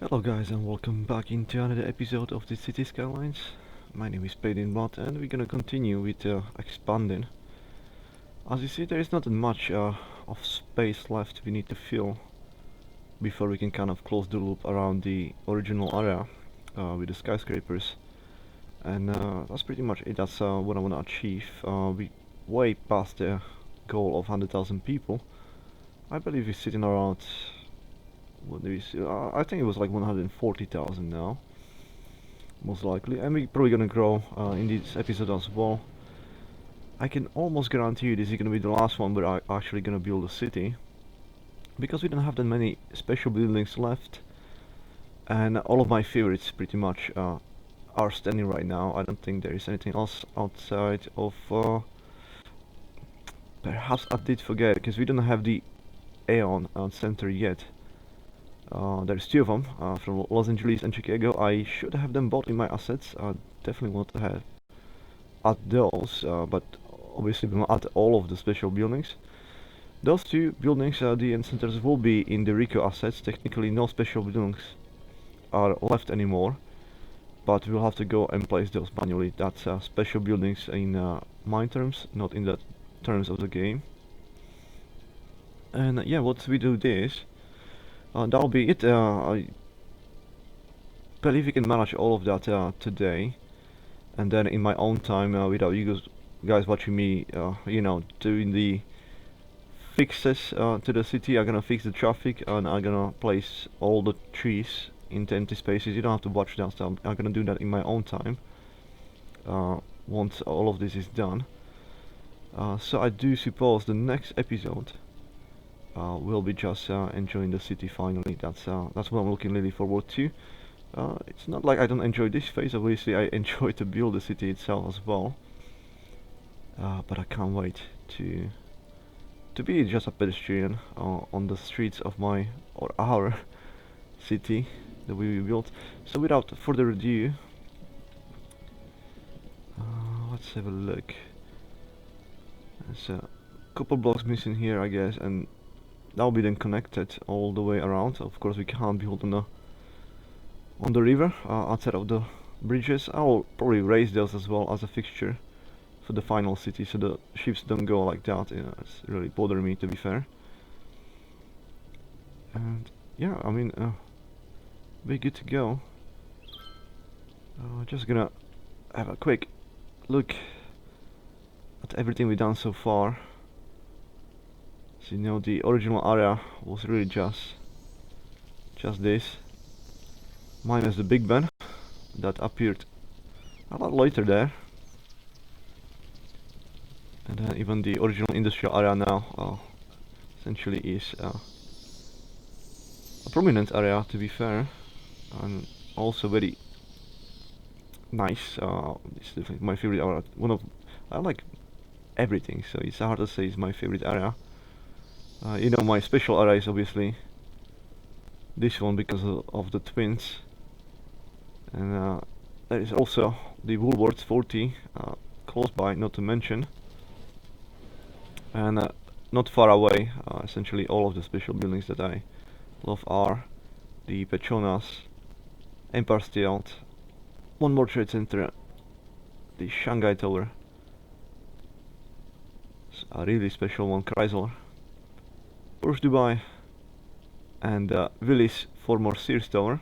Hello guys and welcome back into another episode of the City Skylines. My name is Bot and we're gonna continue with expanding. As you see, there is not much of space left we need to fill before we can kind of close the loop around the original area with the skyscrapers. And that's pretty much it. That's what I want to achieve. We way past the goal of 100,000 people. I believe we're sitting around, what do we see? I think it was like 140,000 now, most likely, and we're probably gonna grow in this episode as well. I can almost guarantee you this is gonna be the last one where I actually gonna build a city, because we don't have that many special buildings left, and all of my favorites pretty much are standing right now. I don't think there is anything else outside of perhaps I did forget, because we don't have the Aeon Center yet. There's two of them from Los Angeles and Chicago. I should have them both in my assets. I definitely want to have add those, but obviously we will add all of the special buildings. Those two buildings, the end centers, will be in the Rico assets. Technically no special buildings are left anymore, but we'll have to go and place those manually. That's special buildings in mine terms, not in the terms of the game. And yeah, once we do this, that'll be it. I believe we can manage all of that today, and then in my own time, without you guys watching me, doing the fixes to the city. I'm gonna fix the traffic, and I'm gonna place all the trees into empty spaces. You don't have to watch that stuff. I'm gonna do that in my own time once all of this is done. So I do suppose the next episode will be just enjoying the city finally. That's what I'm looking really forward to. It's not like I don't enjoy this phase. Obviously, I enjoy to build the city itself as well. But I can't wait to be just a pedestrian on the streets of my or our city that we built. So without further ado, let's have a look. There's a couple blocks missing here, I guess, and that'll be then connected all the way around. Of course, we can't build on the river outside of the bridges. I'll probably raise those as well as a fixture for the final city, so the ships don't go like that. It's really bothering me, to be fair. And yeah, I mean, we're good to go. Just gonna have a quick look at everything we've done so far. So the original area was really just this, minus the Big Ben that appeared a lot later there. And then even the original industrial area now essentially is a prominent area, to be fair, and also very nice. It's definitely my favorite area. I like everything, so it's hard to say it's my favorite area. My special area is obviously this one because of the twins, and there is also the Woolworths 40 close by, not to mention. And not far away, essentially all of the special buildings that I love are the Petronas, Empire State, one more Trade Center, the Shanghai Tower, a really special one, Chrysler, Porsche Dubai, and Willis former Sears Tower.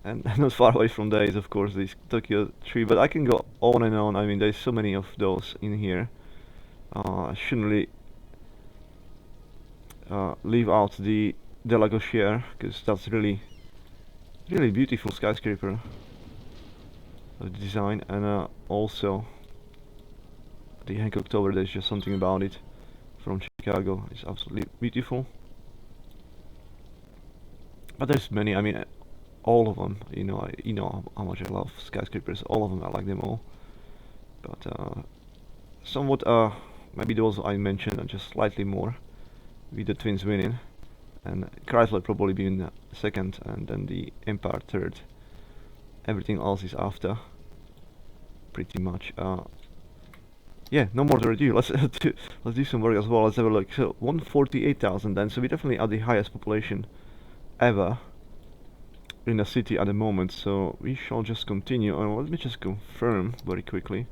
And not far away from there is of course this Tokyo tree, but I can go on and on. I mean, there's so many of those in here. I shouldn't really leave out the De La Gauchère, because that's really beautiful skyscraper design, and also the Hancock Tower. There's just something about it from Chicago. It's absolutely beautiful. But there's many. I mean, all of them. You know how much I love skyscrapers. All of them. I like them all. But somewhat maybe those I mentioned are just slightly more, with the twins winning, and Chrysler probably being second, and then the Empire third. Everything else is after, pretty much. Yeah, no more to ado. Let's do some work as well. Let's have a look. So 148,000 then. So we definitely are the highest population ever in the city at the moment, so we shall just continue. Let me just confirm very quickly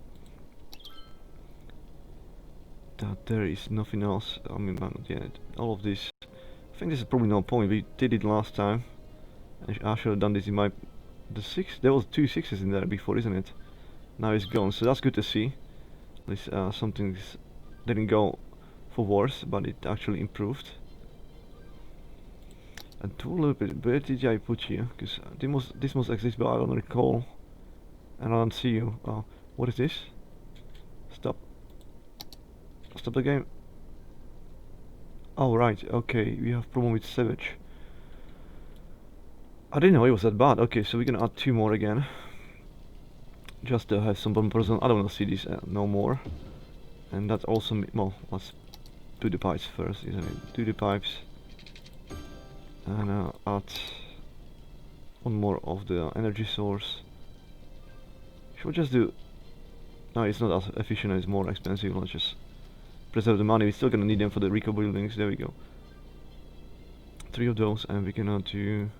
that there is nothing else. I mean, yeah, all of this. I think this is probably no point. We did it last time. I should have done this in my there was 2 6s in there before, isn't it? Now it's gone, so that's good to see. At least something didn't go for worse, but it actually improved. And to a little bit, where did I put you? Because this must exist, but I don't recall. And I don't see you. Oh, what is this? Stop. Stop the game. Oh, right, okay, we have problem with Savage. I didn't know it was that bad. Okay, so we're gonna add 2 more again. Just to have some bumpers on. I don't want to see these no more. And that's also, well, let's do the pipes first, isn't it? Do the pipes. And add 1 more of the energy source. Should we just do... No, it's not as efficient, it's more expensive. Let's just preserve the money. We're still gonna need them for the Rico buildings. There we go. 3 of those, and we can do,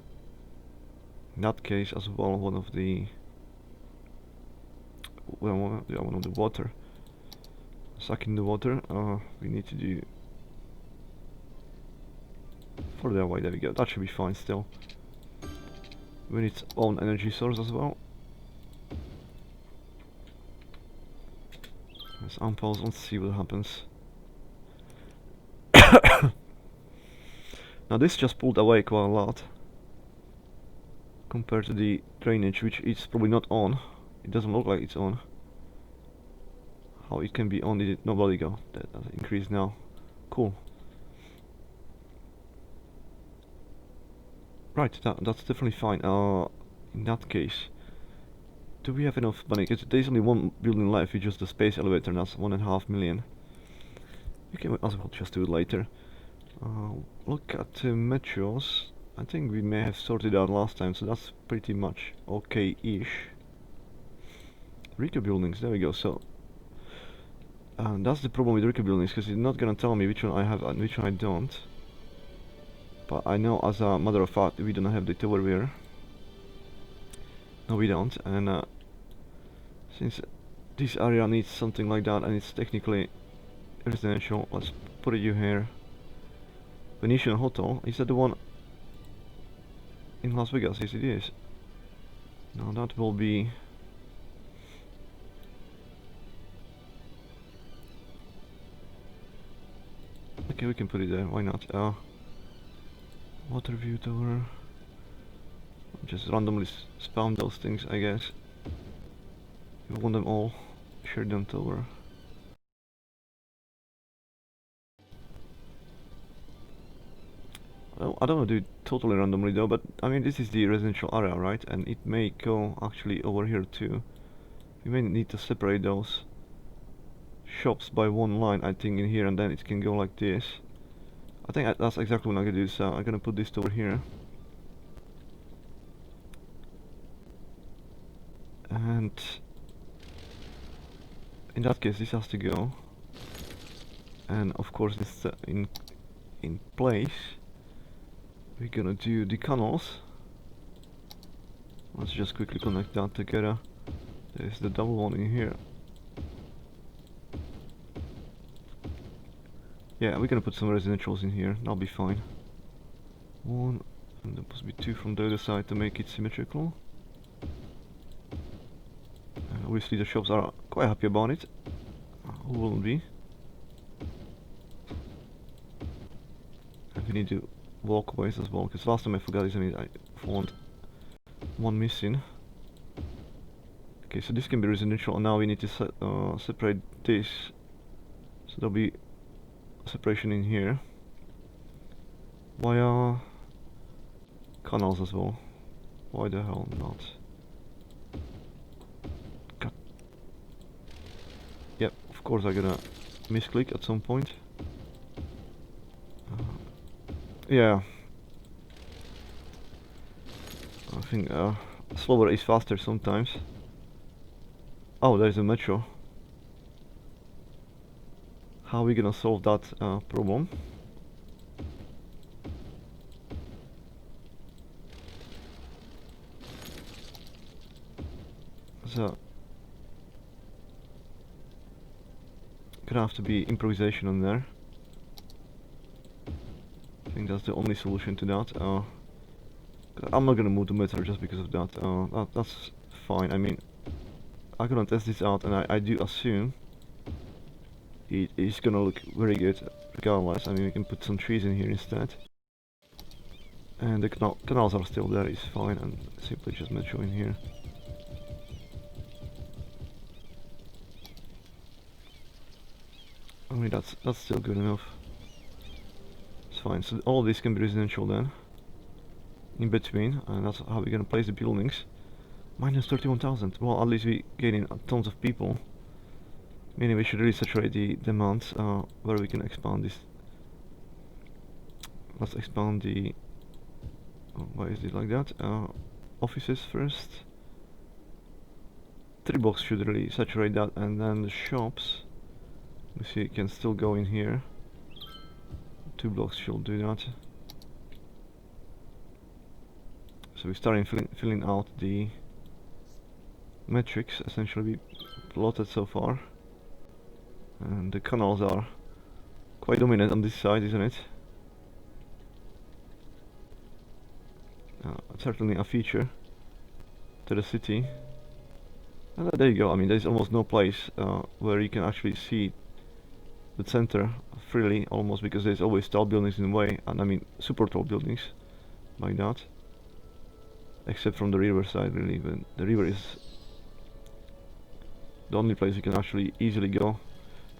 in that case as well, one of the... Well, one of the water. Sucking the water. We need to do... Further away, there we go. That should be fine still. We need its own energy source as well. Let's unpause, let's see what happens. Now this just pulled away quite a lot compared to the drainage, which is probably not on. It doesn't look like it's on. How it can be on? Did it nobody go? That increased now. Cool. Right, that's definitely fine. In that case, do we have enough money? Because there's only 1 building left, which is the space elevator, and that's 1.5 million. We can as well just do it later. Look at metros. I think we may have sorted out last time, so that's pretty much okay-ish. Rico buildings, there we go. So that's the problem with Rico buildings, because it's not gonna tell me which one I have and which one I don't. But I know, as a matter of fact, we don't have the tower here. No, we don't. And since this area needs something like that, and it's technically residential, let's put you here. Venetian Hotel, is that the one in Las Vegas? Yes, it is. Now that will be... Okay, we can put it there, why not? Water view tower. Just randomly spawn those things, I guess. We want them all. Share them tower. Well, I don't want to do it totally randomly though, but I mean this is the residential area, right? And it may go actually over here too. We may need to separate those shops by 1 line, I think, in here, and then it can go like this. I think that's exactly what I'm gonna do, so I'm gonna put this over here. And in that case this has to go. And of course this in place. We're gonna do the canals. Let's just quickly connect that together. There's the double one in here. Yeah, we're gonna put some residentials in here, that'll be fine. 1, and there must be 2 from the other side to make it symmetrical. And obviously the shops are quite happy about it. Who wouldn't be? And we need to walkways as well, because last time I forgot, isn't it? I found 1 missing. Okay, so this can be residential, and now we need to separate this. So there'll be separation in here via canals as well. Why the hell not? Cut. Yep, of course I'm gonna misclick at some point. Yeah, I think slower is faster sometimes. Oh, there's a metro. How are we gonna solve that problem? gonna have to be improvisation on there. I think that's the only solution to that. I'm not gonna move the metro just because of that. That's fine. I mean, I'm gonna test this out, and I do assume it is gonna look very good regardless. I mean, we can put some trees in here instead. And the canals are still there, it's fine, and simply just metro in here. I mean, that's still good enough. It's fine. So all of this can be residential then. In between, and that's how we're gonna place the buildings. Minus 31,000. Well, at least we gaining tons of people. Meaning we should really saturate the demand where we can expand this. Let's expand the. Why is it like that? Offices first. 3 blocks should really saturate that, and then the shops. We see it can still go in here. 2 blocks should do that. So we're starting filling out the metrics essentially we plotted so far. And the canals are quite dominant on this side, isn't it? Certainly a feature to the city. And there you go. I mean, there's almost no place where you can actually see the center freely, almost, because there's always tall buildings in the way, and I mean super tall buildings like that. Except from the river side, really. But the river is the only place you can actually easily go.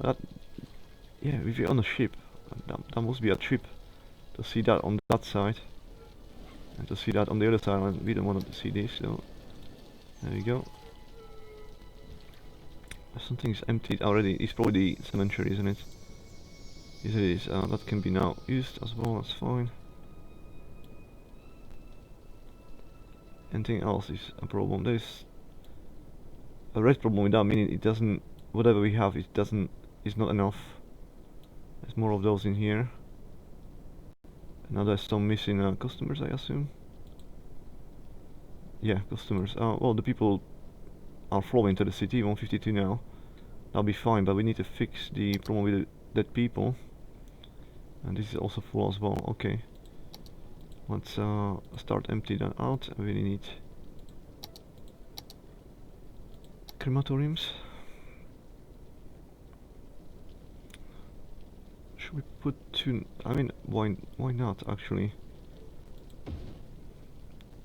But yeah, if you're on a ship, that must be a trip to see that on that side. And to see that on the other side, and we don't want to see this, so there you go. Something's emptied already. It's probably the cemetery, isn't it? Yes, it is. That can be now used as well, that's fine. Anything else is a problem. There's a red problem with that, meaning it doesn't, whatever we have, is not enough. There's more of those in here. Now there's some missing customers, I assume. Yeah, customers. Well, the people are flowing to the city, 152 now. That'll be fine, but we need to fix the problem with the dead people. And this is also full as well. Okay. Let's start empty that out. I really need crematoriums. Should we put 2? I mean, why not actually?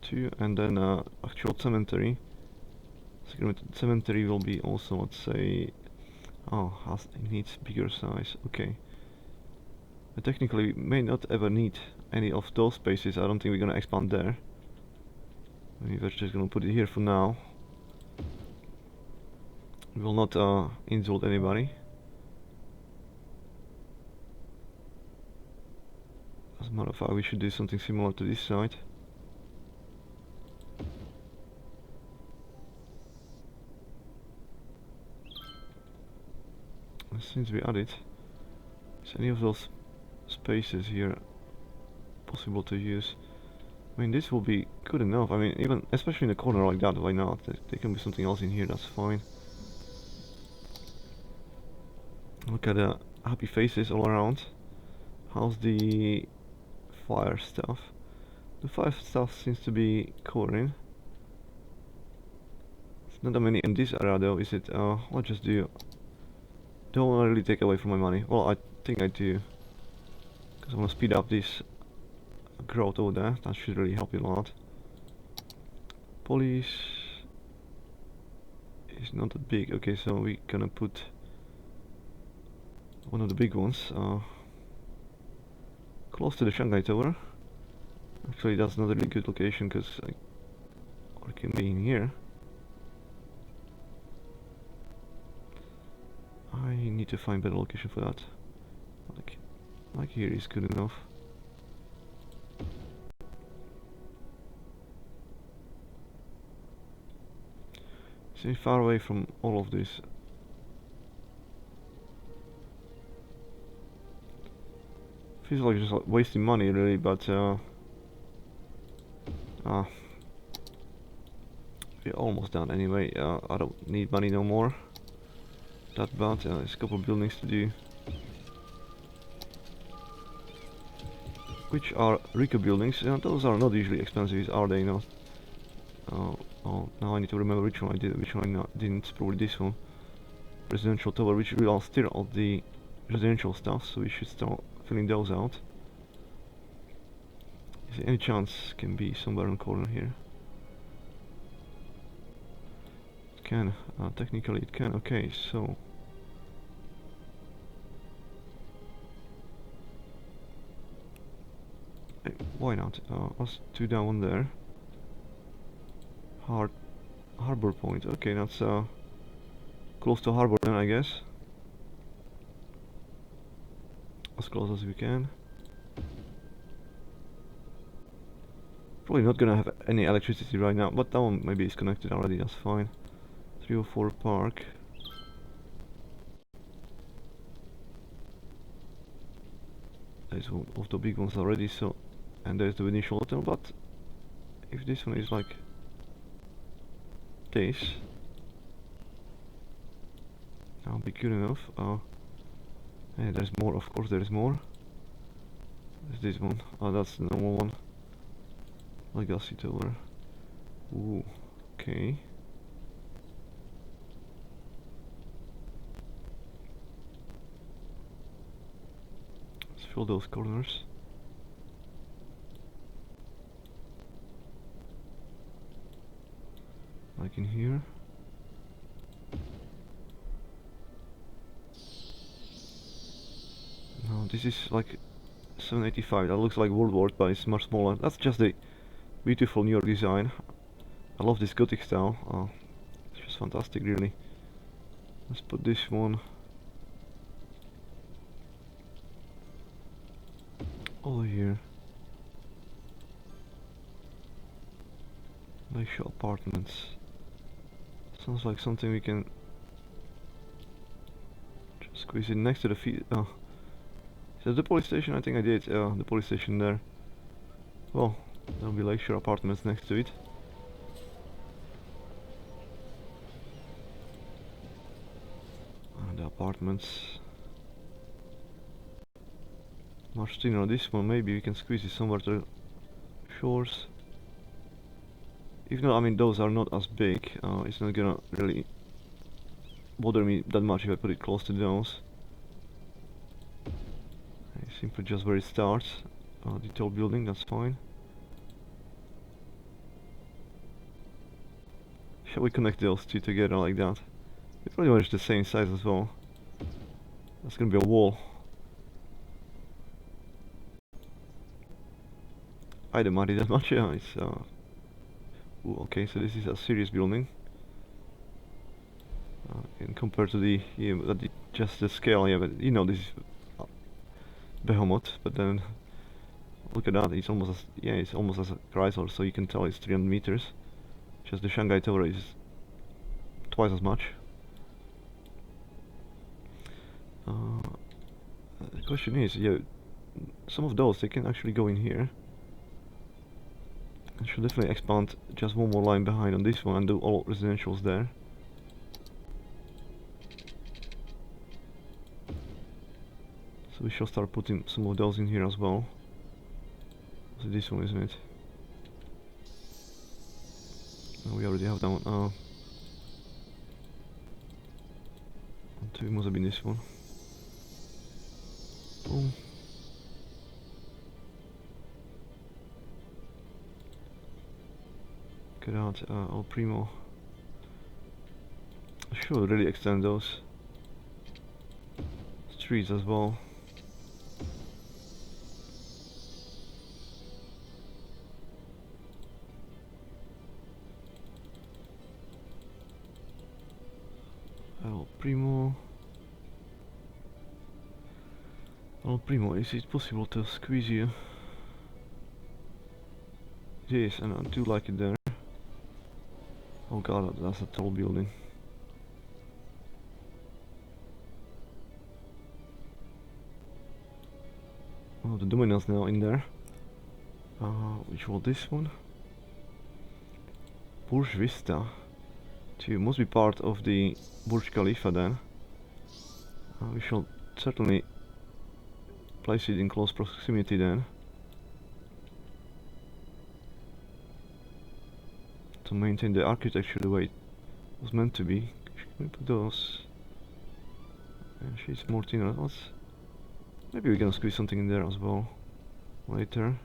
2, and then actual cemetery. Cemetery will be also, let's say, it needs bigger size. Okay. But technically, we may not ever need any of those spaces. I don't think we're gonna expand there. We're just gonna put it here for now. We will not insult anybody. As a matter of fact, we should do something similar to this side. And since we added, is any of those spaces here possible to use? I mean, this will be good enough. I mean, even especially in a corner like that, why not? There can be something else in here, that's fine. Look at the happy faces all around. How's the fire stuff? The fire stuff seems to be covering. It's not that many in this area though, is it? What just do? Don't want to really take away from my money. Well, I think I do. Because I want to speed up this growth over there. That should really help you a lot. Police is not that big. Okay, so we're gonna put one of the big ones close to the Shanghai Tower. Actually, that's not a really good location because I can be in here. I need to find better location for that. Like here is good enough. It's far away from all of this. Feels like just like wasting money really, but we're almost done anyway. I don't need money no more. That bad. There's a couple of buildings to do, which are Rico buildings. Those are not usually expensive, are they? Not. Oh, now I need to remember which one I did, which one I didn't. Probably this one. Residential tower, which we are still all the residential stuff, so we should start filling those out. Is there any chance can be somewhere in the corner here? It can. Technically it can. Okay, so why not? Let's do that one there. Harbor point. Okay, that's close to harbor then, I guess. As close as we can. Probably not gonna have any electricity right now, but that one maybe is connected already, that's fine. 304 Park. There's one of the big ones already, so... And there's the initial hotel, but... If this one is like... this... That'll be good enough. Yeah, there's more, of course there's more. There's this one. Oh, that's the normal one. Legacy Tower. Ooh, okay. Let's fill those corners. Like in here. No, this is like 785. That looks like World War, but it's much smaller. That's just the beautiful New York design. I love this Gothic style. It's just fantastic, really. Let's put this one over here. Lakeshore Apartments. Sounds like something we can just squeeze in next to the feet. Is that the police station? I think I did. The police station there. Well, there'll be Lakeshore Apartments next to it. And the apartments. Much thinner. This one, maybe we can squeeze it somewhere to the shores. Even though, I mean, those are not as big, it's not gonna really bother me that much if I put it close to those. Simply just where it starts. The tall building, that's fine. Shall we connect those two together like that? They're pretty much the same size as well. That's gonna be a wall. I don't mind it that much, yeah, it's ooh, okay, so this is a serious building. And compared to the, yeah, just the scale, yeah, but you know, this is Behemoth, but then look at that, it's almost as, yeah, it's almost as a Chrysler, so you can tell it's 300 meters. Just the Shanghai Tower is twice as much. The question is, yeah, some of those, they can actually go in here. I should definitely expand just one more line behind on this one and do all residentials there. So we shall start putting some of those in here as well. So this one, isn't it? No, we already have that one. It must have been this one. Boom. Get out, El Primo. I should really extend those streets as well. El Primo. El Primo, is it possible to squeeze you? It is, and I do like it there. Oh god, that's a tall building. Oh, the Domino's now in there. Which was this one? Burj Vista 2 must be part of the Burj Khalifa then. We shall certainly place it in close proximity then, to maintain the architecture the way it was meant to be. Can we put those? She's more thinner. Maybe we can squeeze something in there as well later.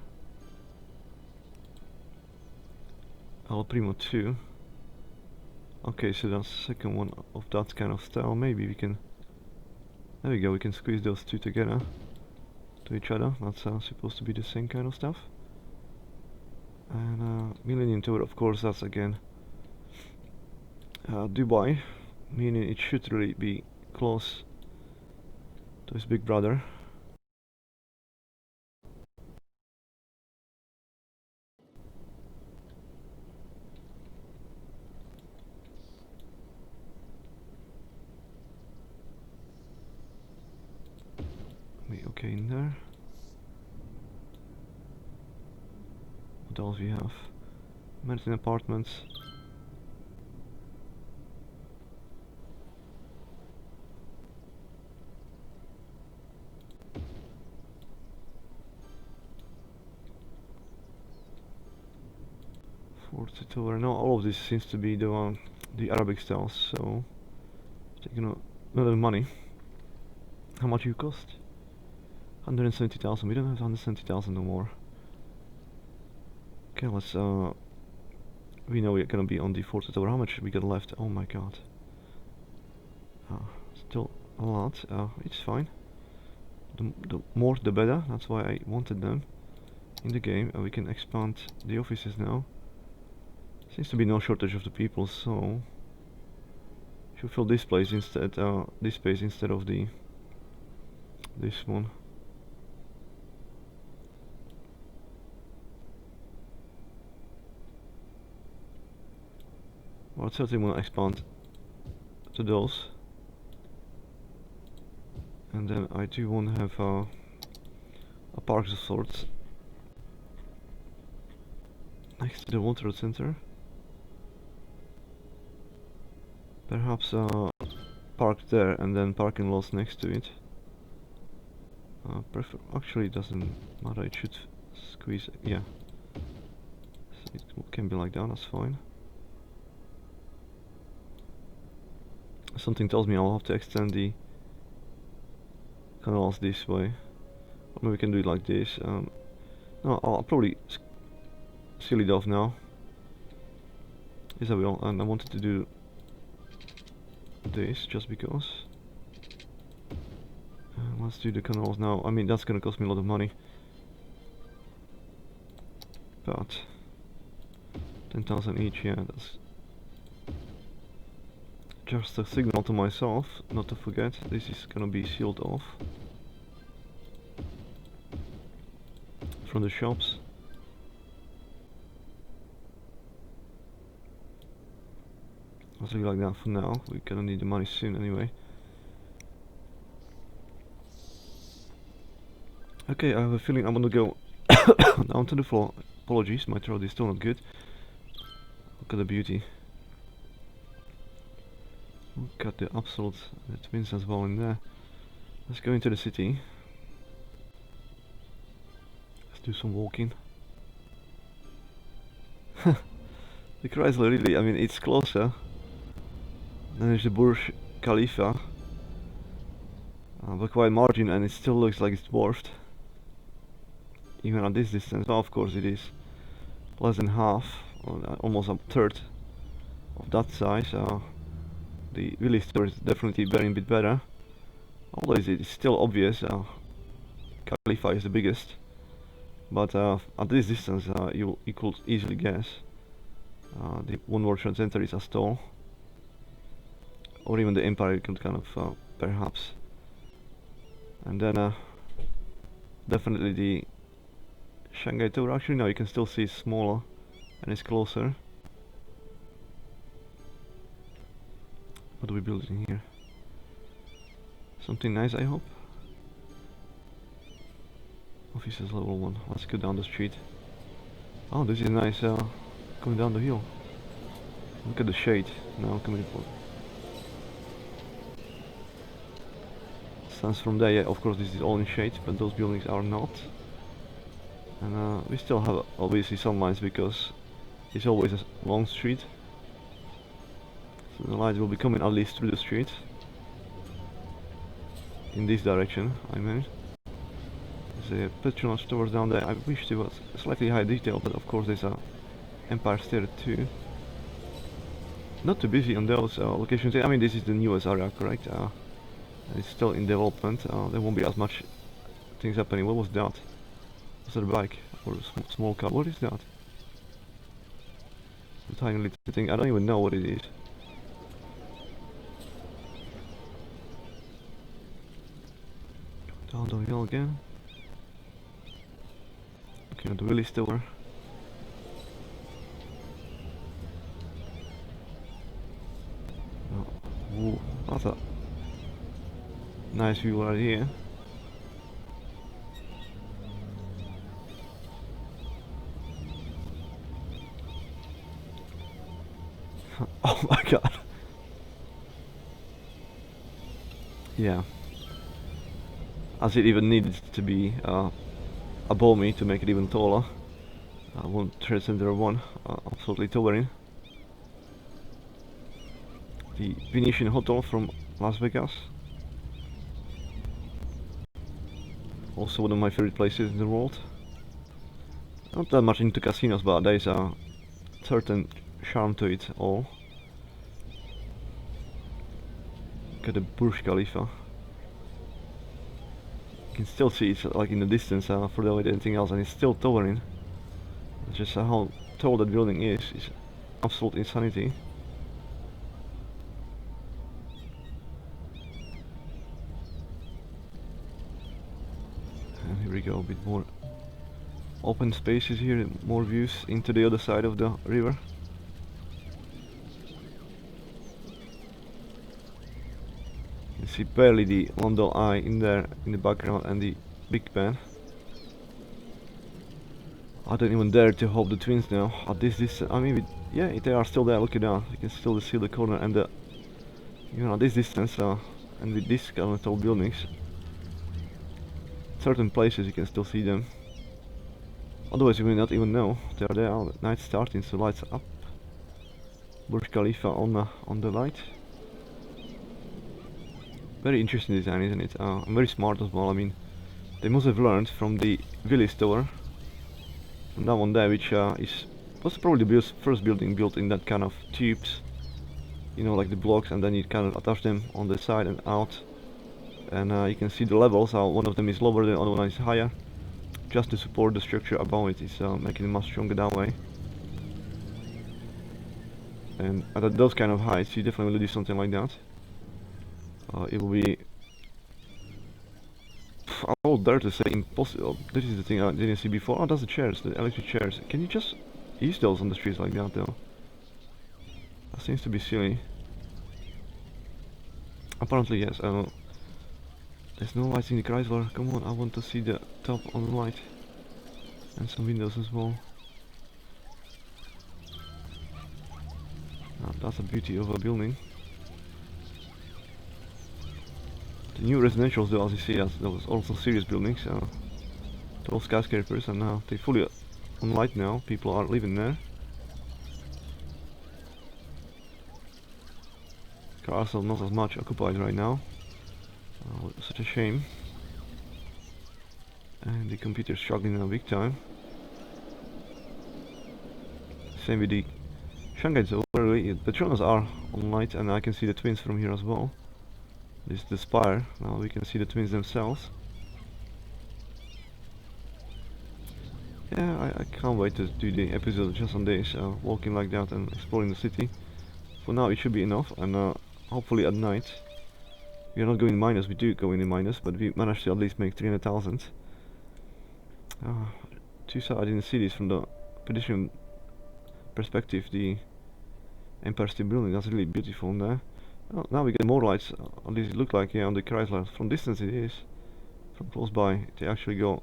El Primo 2. Okay, so that's the second one of that kind of style. Maybe we can... There we go, we can squeeze those two together to each other. That's supposed to be the same kind of stuff. And Millennium Tower, of course, that's again Dubai, meaning it should really be close to his big brother. Okay, in there. What else we have? Mansion apartments. Fort Tower. No, all of this seems to be the Arabic style. So taking a lot of money. How much you cost? 170,000. We don't have 170,000 no more. Okay, let's we know we're gonna be on the Fort Tower. How much we got left? Oh my god. Still a lot. It's fine. The more the better. That's why I wanted them in the game. And we can expand the offices now. Seems to be no shortage of the people, so should fill this place instead. This space instead of this one. Well, I certainly want to expand to those. And then I do want to have a park of sorts next to the water center. Perhaps park there and then parking lots next to it. Actually, it doesn't matter. It should squeeze. Yeah, so it can be like that. That's fine. Something tells me I'll have to extend the canals this way. Or maybe we can do it like this. No, I'll probably seal it off now. Yes, I will. And I wanted to do this just because. Let's do the canals now. I mean, that's gonna cost me a lot of money. But 10,000 each, yeah, that's just a signal to myself not to forget this is gonna be sealed off from the shops. Let's leave it like that for now. We're gonna need the money soon anyway. Okay, I have a feeling I'm gonna go down to the floor. Apologies, my throat is still not good. Look at the beauty. Look at the absolute twins as well in there. Let's go into the city. Let's do some walking. The Chrysler really, I mean, it's closer. Then there's the Burj Khalifa. By quite margin, and it still looks like it's dwarfed. Even at this distance. Well, of course it is less than half, or almost a third of that size. The Willis store is definitely bearing a bit better. Although it's still obvious, Khalifa is the biggest. But at this distance, you could easily guess the One World Trade Center is as tall, or even the Empire you could kind of perhaps. And then definitely the Shanghai Tower. Actually, no, you can still see it's smaller and it's closer. What do we build in here? Something nice, I hope. Offices level 1. Let's go down the street. Oh, this is nice going down the hill. Look at the shade now coming from. Sun's from there, yeah, of course this is all in shade, but those buildings are not. And we still have obviously some lines because it's always a long street. So the lights will be coming at least through the street. In this direction, I mean. There's a Petronas towards down there. I wish there was slightly higher detail, but of course there's a Empire State too. Not too busy on those locations. I mean, this is the newest area, correct? It's still in development. There won't be as much things happening. What was that? Was that a bike or a small car? What is that? A tiny little thing. I don't even know what it is. Down the hill again. Looking at the Willis Tower. Ooh, that's a nice view right here. Oh my god. Yeah. As it even needed to be above me to make it even taller. One Trade Center 1, absolutely towering. The Venetian Hotel from Las Vegas. Also one of my favorite places in the world. Not that much into casinos, but there is a certain charm to it all. Look at the Burj Khalifa. You can still see it like in the distance further away than anything else, and it's still towering. Just how tall that building is absolute insanity. And here we go, a bit more open spaces here, more views into the other side of the river. You see barely the London Eye in there in the background and the Big Ben. I don't even dare to hope the twins now at this distance. I mean, yeah, they are still there. Look at that. You can still see the corner and the, you know, this distance and with these kind of tall buildings. Certain places you can still see them. Otherwise you will not even know they are there. The night starting, so lights up. Burj Khalifa on the light. Very interesting design, isn't it? And very smart as well. I mean, they must have learned from the Willis Tower. From that one there, which was probably the first building built in that kind of tubes. You know, like the blocks, and then you kind of attach them on the side and out. And you can see the levels, how one of them is lower, the other one is higher. Just to support the structure above it, is making it much stronger that way. And at those kind of heights, you definitely will do something like that. It will be, I will dare to say, impossible. This is the thing I didn't see before. Oh, that's the chairs, the electric chairs. Can you just use those on the streets like that, though? That seems to be silly. Apparently, yes. There's no lights in the Chrysler. Come on, I want to see the top on the light. And some windows as well. That's a beauty of a building. The new residentials, though, as you see, those also serious buildings. Tall skyscrapers, and they're fully on light now. People are living there. Cars are not as much occupied right now. Such a shame. And the computer's struggling now big time. Same with the Shanghai Zoo. The Petronas are on light, and I can see the twins from here as well. This is the spire. Now we can see the twins themselves. Yeah, I can't wait to do the episode just on this, walking like that and exploring the city. For now it should be enough, and hopefully at night. We are not going minus, we do go in the minus, but we managed to at least make 300,000. Too sad I didn't see this from the pedestrian perspective, the Empire State Building. That's really beautiful in there. Well, now we get more lights, at least it looked like, yeah, on the Chrysler. From distance it is. From close by they actually go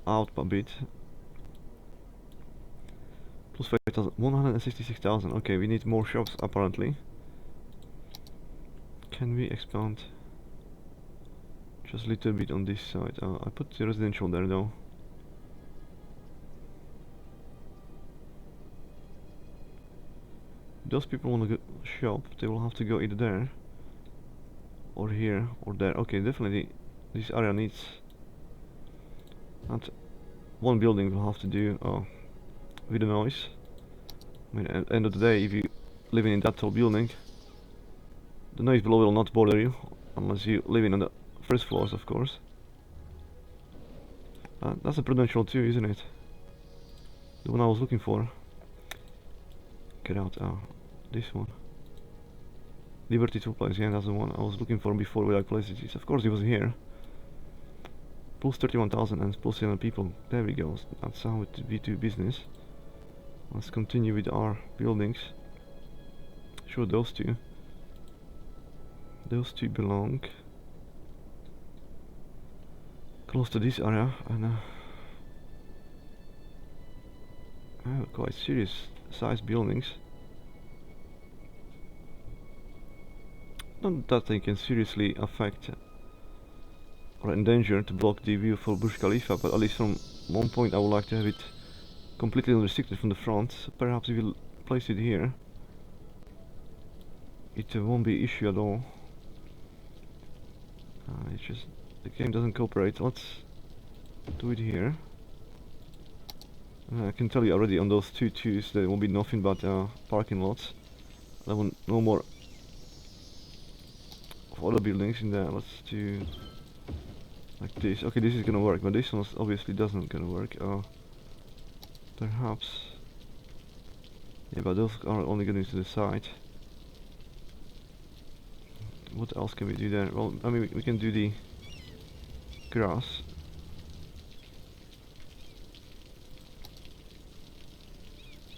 out a bit. Plus 5,000, 166,000. Okay, we need more shops apparently. Can we expand just a little bit on this side? I put the residential there though. Those people want to go shop, they will have to go either there or here or there. Okay, definitely this area needs, and one building will have to do with the noise. I mean, at the end of the day, if you living in that tall building, the noise below will not bother you unless you living on the first floors, of course. That's a Prudential too, isn't it? The one I was looking for. Get out. This one. Liberty 2 place, yeah, that's the one I was looking for before we placed it. Of course, it was here. Plus 31,000 and plus 7 people. There we go. That's how it we do business. Let's continue with our buildings. Sure, those two. Those two belong close to this area, and quite serious size buildings. Not that they can seriously affect or endanger to block the view for Burj Khalifa, but at least from one point I would like to have it completely unrestricted from the front. So perhaps if we place it here, it won't be an issue at all. It's just the game doesn't cooperate. Let's do it here. I can tell you already on those two twos there will be nothing but parking lots. There will no more of other buildings in there. Let's do like this. Okay, this is gonna work, but this one obviously doesn't gonna work. Perhaps. Yeah, but those are only going to the side. What else can we do there? Well, I mean, we can do the grass.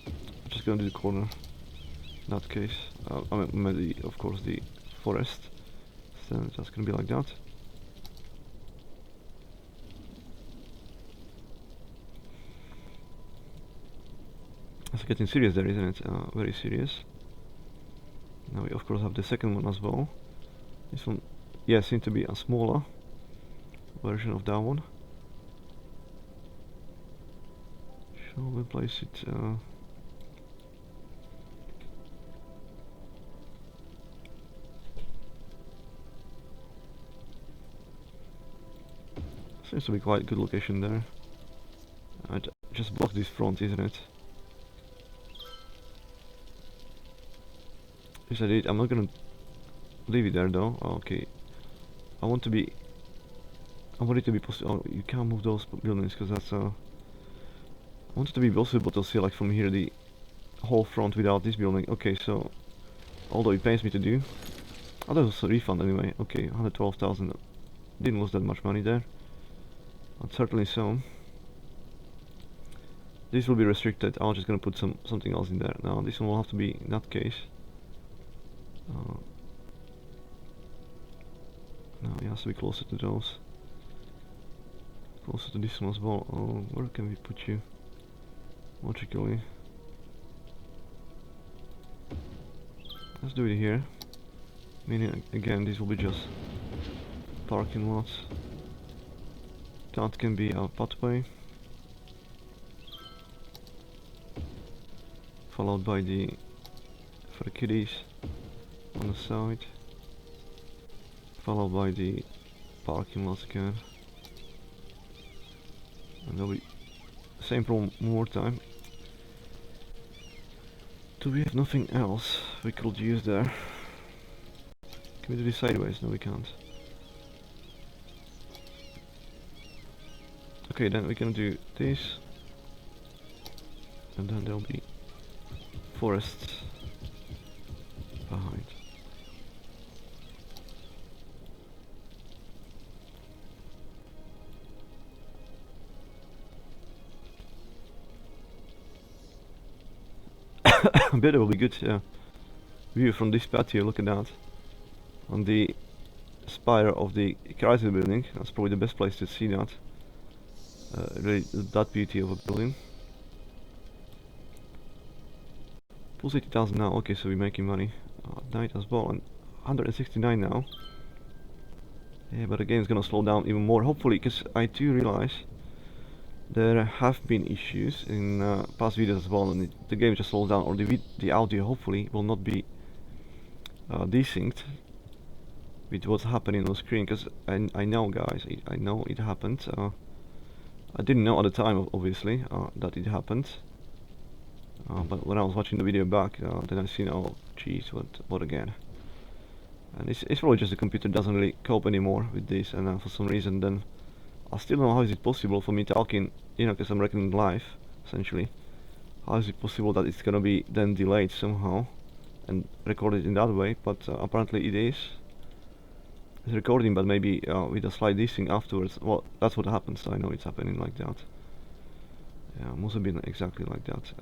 I'm just gonna do the corner. In that case, I mean, of course, the forest. So that's gonna be like that. It's getting serious there, isn't it? Very serious. Now we of course have the second one as well. This one, yeah, seems to be a smaller version of that one. Shall we place it? Seems to be quite a good location there. I'd just block this front, isn't it? Yes, I did. I'm not gonna leave it there though. Okay. I want it to be possible. Oh, you can't move those buildings because that's I want it to be possible to see like from here the whole front without this building. Okay, so although it pays me to do, oh, that was a refund anyway. Okay, 112,000. Didn't lose that much money there. But certainly so. This will be restricted. I'm just gonna put something else in there. Now this one will have to be in that case. Now it has to be closer to those. Closer to this one as well. Oh, where can we put you? Logically. Let's do it here. Meaning again this will be just parking lots. That can be our pathway. Followed by the for the kiddies on the side. Followed by the parking lots again. And there'll be same problem one more time. Do we have nothing else we could use there? Can we do this sideways? No, we can't. Okay, then we can do this. And then there'll be forests behind. I bet it will be good view from this patio. Look at that. On the spire of the Chrysler building. That's probably the best place to see that. Really, that beauty of a building. plus 80,000 now. Okay, so we're making money at night as well, and 169 now. Yeah, but again, it's gonna slow down even more, hopefully, because I do realize there have been issues in past videos as well, and the game just slows down, or the audio hopefully will not be desynced with what's happening on screen, because I know, guys, I know it happened. I didn't know at the time, obviously, that it happened. But when I was watching the video back, then I seen, oh, jeez, what again? And it's probably just the computer doesn't really cope anymore with this, and for some reason, then I still don't know how is it possible for me talking, you know, because I'm recording live, essentially. How is it possible that it's gonna be then delayed somehow and recorded in that way? But apparently it is. It's recording, but maybe with a slight desync afterwards. Well, that's what happens. So I know it's happening like that. Yeah, must have been exactly like that.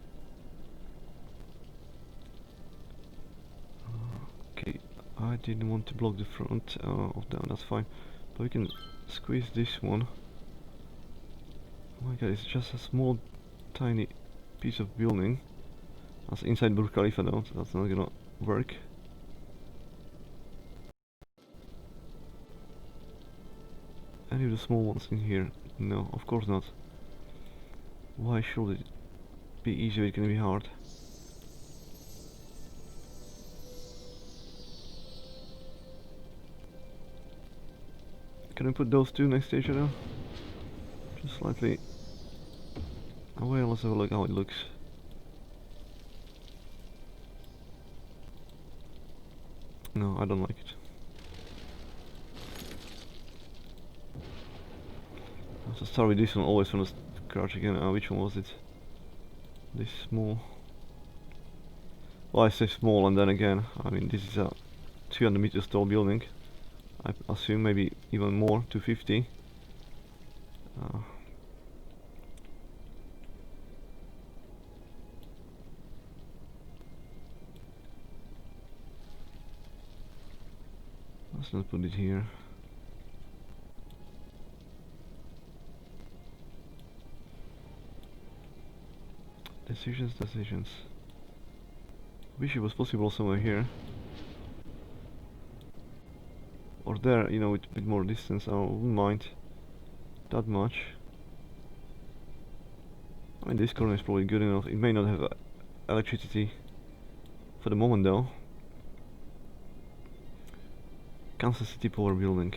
Okay, I didn't want to block the front of that. That's fine, but we can squeeze this one. Oh my god, it's just a small, tiny piece of building. That's inside Burj Khalifa though, so that's not gonna work. Any of the small ones in here? No, of course not. Why should it be easy when it can be hard? Can I put those two next to each other? Just slightly away, let's have a look how it looks. No, I don't like it. Let's start with this one, always from the scratch again. Which one was it? This small. Well, I say small, and then again, I mean, this is a 200 meters tall building. I assume maybe even more, 250. Let's not put it here. Decisions. Wish it was possible somewhere here. Or there, you know, with a bit more distance. I wouldn't mind that much. I mean, this corner is probably good enough. It may not have electricity for the moment though. Kansas City Power Building.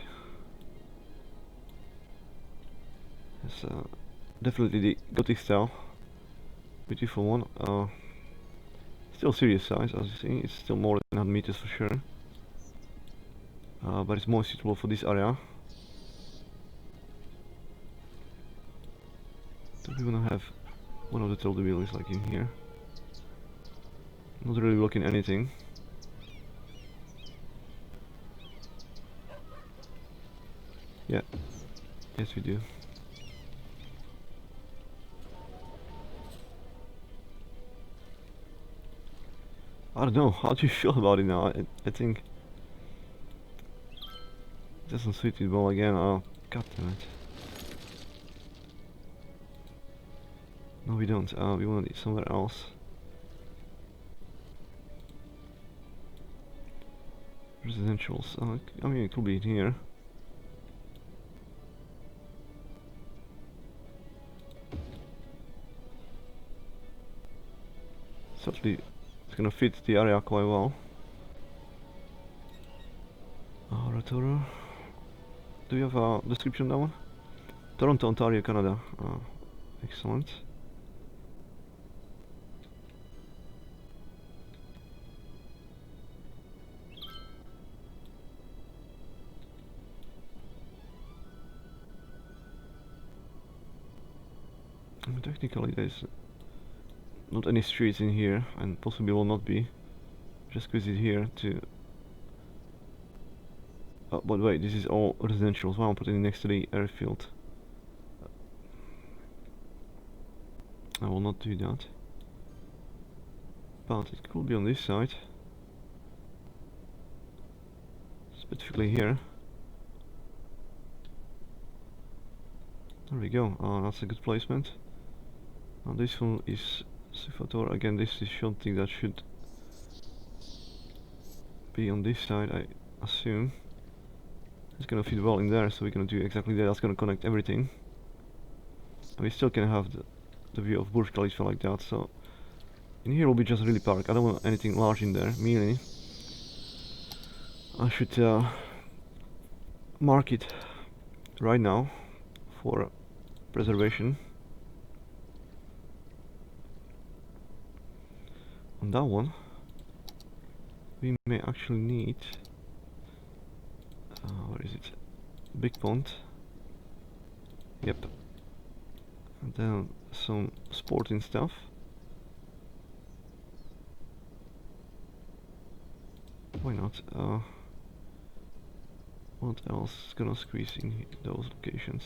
It's definitely the Gothic style. Beautiful one. Still serious size, as you see. It's still more than 100 meters for sure. But it's more suitable for this area. So we're gonna have one of the tilde buildings like in here. Not really blocking anything. Yeah. Yes, we do. I don't know, how do you feel about it now? I think it doesn't suit it well again. Oh, god damn it. No, we don't. We want it somewhere else. Residentials. I mean, it could be in here. Certainly, it's gonna fit the area quite well. Rotorua. Do you have a description on that one? Toronto, Ontario, Canada. Excellent. Technically, there's not any streets in here, and possibly will not be. Just squeeze it here to. But wait, this is all residential, so I'm putting it next to the airfield. I will not do that. But it could be on this side. Specifically here. There we go. That's a good placement. Now this one is Sifator. Again, this is something that should be on this side, I assume. It's gonna fit well in there, so we're gonna do exactly that. That's gonna connect everything. And we still can have the view of Burj Khalifa like that, so in here will be just really park. I don't want anything large in there, merely. I should mark it right now for preservation. On that one, we may actually need where is it? Big pond. Yep. And then some sporting stuff. Why not? What else is gonna squeeze in those locations?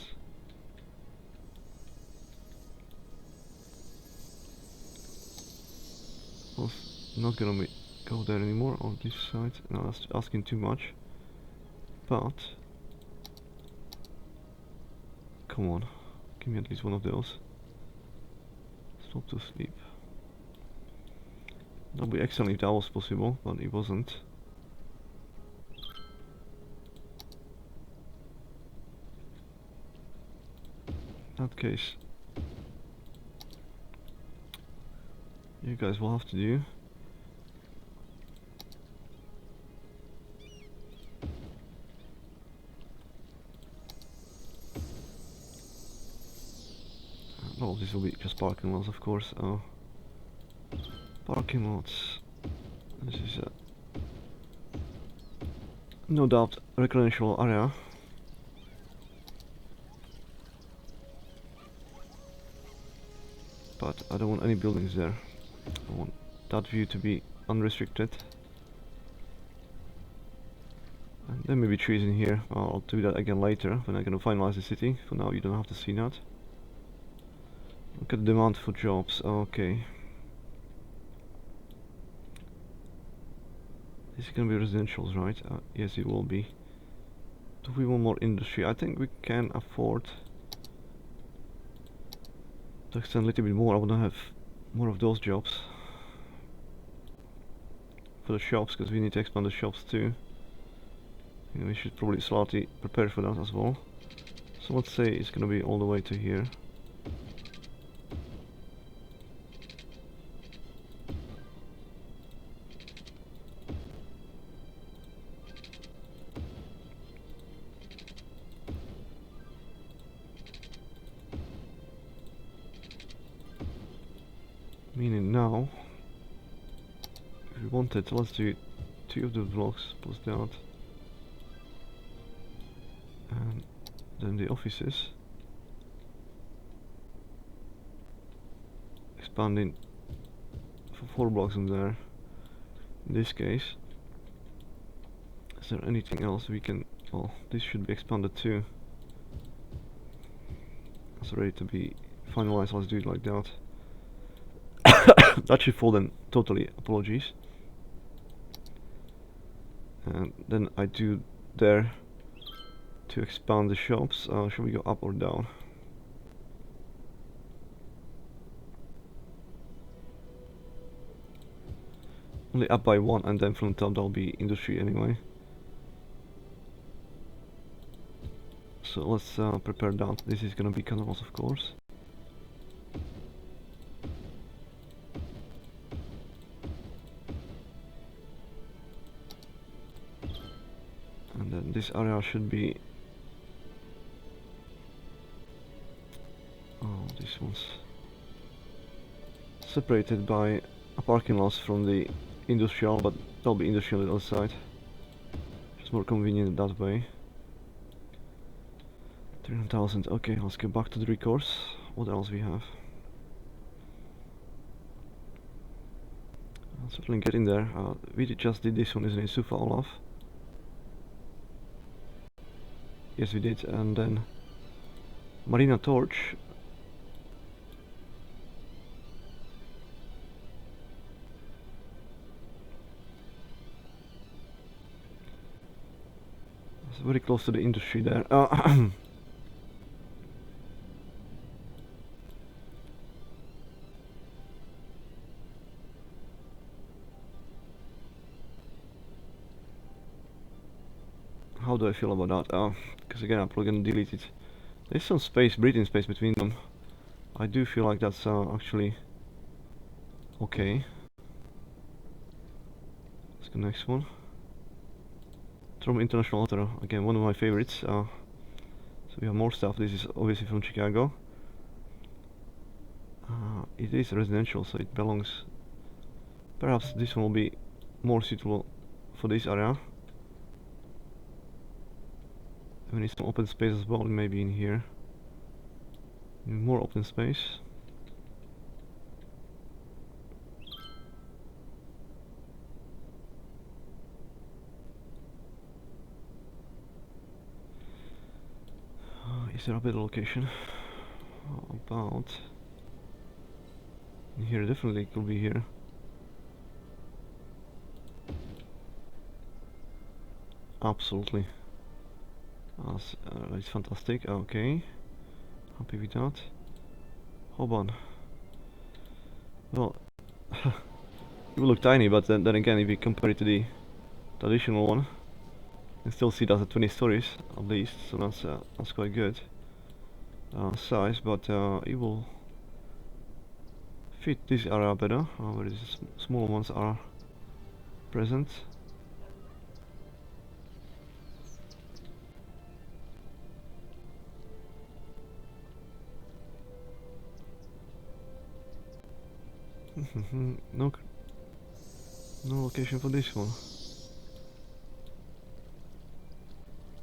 Well, not gonna go there anymore on this side. No, that's asking too much. But come on, give me at least one of those. Stop to sleep. That would be excellent if that was possible, but it wasn't. In that case, you guys will have to do. Well, this will be just parking lots, of course. Parking lots. This is no doubt recreational area. But I don't want any buildings there. I want that view to be unrestricted. And there may be trees in here. I'll do that again later when I'm gonna finalize the city. For now you don't have to see that. Look at the demand for jobs. Okay. This is gonna be residentials, right? Yes, it will be. Do we want more industry? I think we can afford to extend a little bit more. I want to have more of those jobs for the shops, because we need to expand the shops too. Yeah, we should probably slightly prepare for that as well. So let's say it's gonna be all the way to here. Meaning now, if we wanted, let's do 2 of the blocks plus that, and then the offices, expanding for 4 blocks in there. In this case, is there anything else we can? Well, this should be expanded too. It's ready to be finalized. Let's do it like that. That should fall then. Totally, apologies. And then I do there to expand the shops. Should we go up or down? Only up by 1, and then from the top that'll be industry anyway. So let's prepare that. This is gonna be canals, of course. And then this area should be... oh, this one's separated by a parking lot from the industrial, but that'll be industrial on the other side. Just more convenient that way. 300,000. Okay, let's go back to the recourse. What else we have? I'll certainly get in there. We just did this one, isn't it? Sufa Olaf. Yes, we did. And then Marina Torch. It's very close to the industry there. how do I feel about that? Because again, I'm probably gonna delete it. There's some space, breathing space between them. I do feel like that's actually okay. Let's go next one. From International Author, again, one of my favorites. So we have more stuff. This is obviously from Chicago. It is residential, so it belongs. Perhaps this one will be more suitable for this area. We need some open space as well, maybe in here. More open space. Is there a better location? How about in here? Definitely could be here. Absolutely. That's fantastic. Okay, happy with that. Hold on. Well, it will look tiny, but then again, if you compare it to the traditional one, you still see that at 20 stories at least, so that's quite good size. But it will fit this area better, where the small ones are present. No, no location for this one.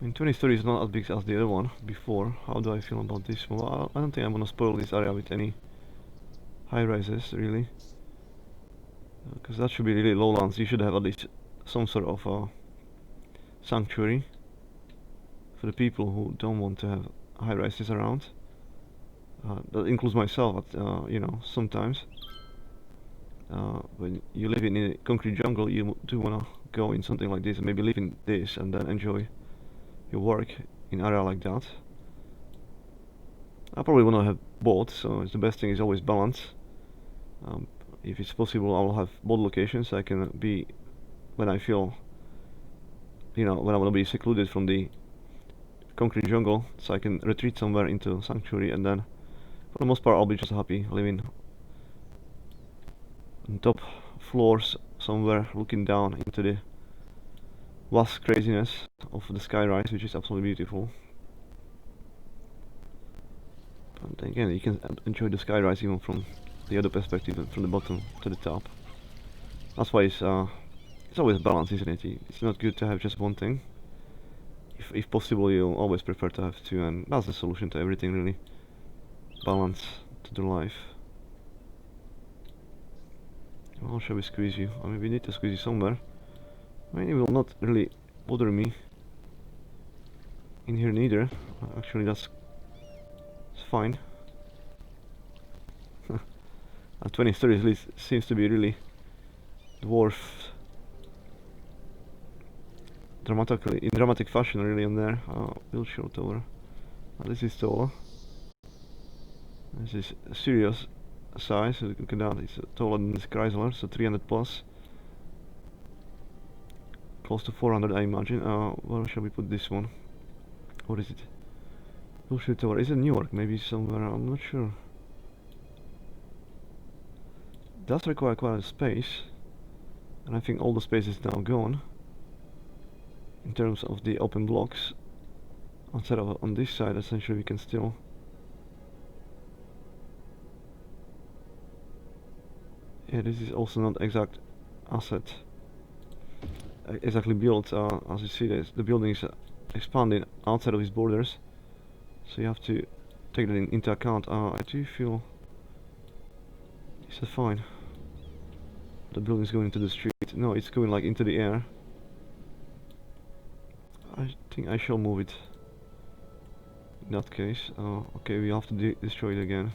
I mean, 20 stories is not as big as the other one before. How do I feel about this one? Well, I don't think I'm gonna spoil this area with any high rises, really. Because that should be really lowlands. You should have at least some sort of sanctuary for the people who don't want to have high rises around. That includes myself, you know, sometimes. When you live in a concrete jungle, you do want to go in something like this and maybe live in this and then enjoy your work in area like that. I probably want to have both, so it's the best thing is always balance. If it's possible, I will have both locations. I can be when I feel, you know, when I want to be secluded from the concrete jungle, so I can retreat somewhere into sanctuary, and then for the most part I'll be just happy living on top floors somewhere looking down into the vast craziness of the skyrise, which is absolutely beautiful. And again, you can enjoy the skyrise even from the other perspective, from the bottom to the top. That's why it's always a balance, isn't it? It's not good to have just one thing. If possible, you always prefer to have two, and that's the solution to everything, really. Balance to the life. How shall we squeeze you? I mean, we need to squeeze you somewhere. I mean, it will not really bother me in here neither. Actually, it's fine. 20 stories at least seems to be really dwarfed dramatically, in dramatic fashion, really, on there. Wilshire Tower. This is taller. This is a serious size. So look at that. It's taller than this Chrysler, so 300 plus. Close to 400, I imagine. Where shall we put this one? What is it? Wilshire Tower. Is it New York? Maybe somewhere. I'm not sure. Does require quite a space, and I think all the space is now gone in terms of the open blocks. Instead of on this side, essentially we can still this is also not exact asset exactly built. As you see, the building is expanding outside of its borders, so you have to take that into account. I do feel it's fine. The building is going into the street. No, it's going like into the air. I think I shall move it. In that case, okay, we have to destroy it again.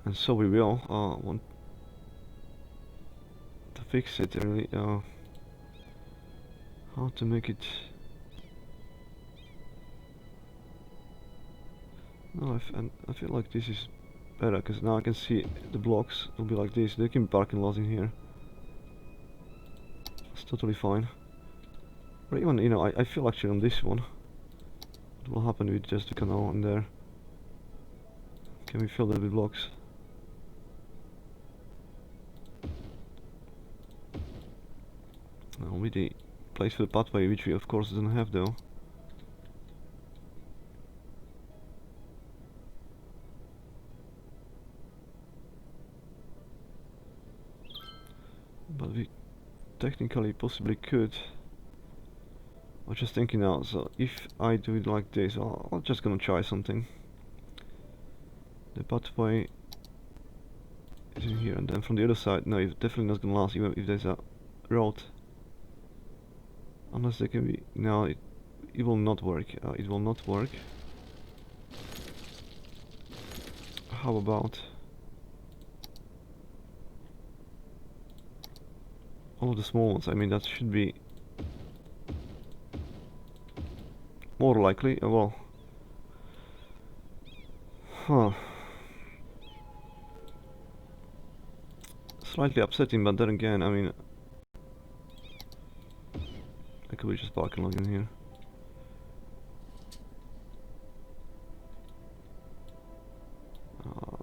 And so we will. Want to fix it really. How to make it? No, I feel like this is better, because now I can see the blocks will be like this. There can be parking lots in here. totally fine. Or even, you know, I feel actually on this one, what will happen with just the canal in there? Can we fill that with blocks? No, with the place for the pathway, which we of course don't have though. But we technically possibly could. I was just thinking now, so if I do it like this, I'm just gonna try something. The pathway is in here, and then from the other side, no, it's definitely not gonna last, even if there's a road. Unless there can be, no, it will not work, it will not work. How about all of the small ones? I mean, that should be more likely, well, huh. Slightly upsetting, but then again, I mean, I could be just parking lot in here.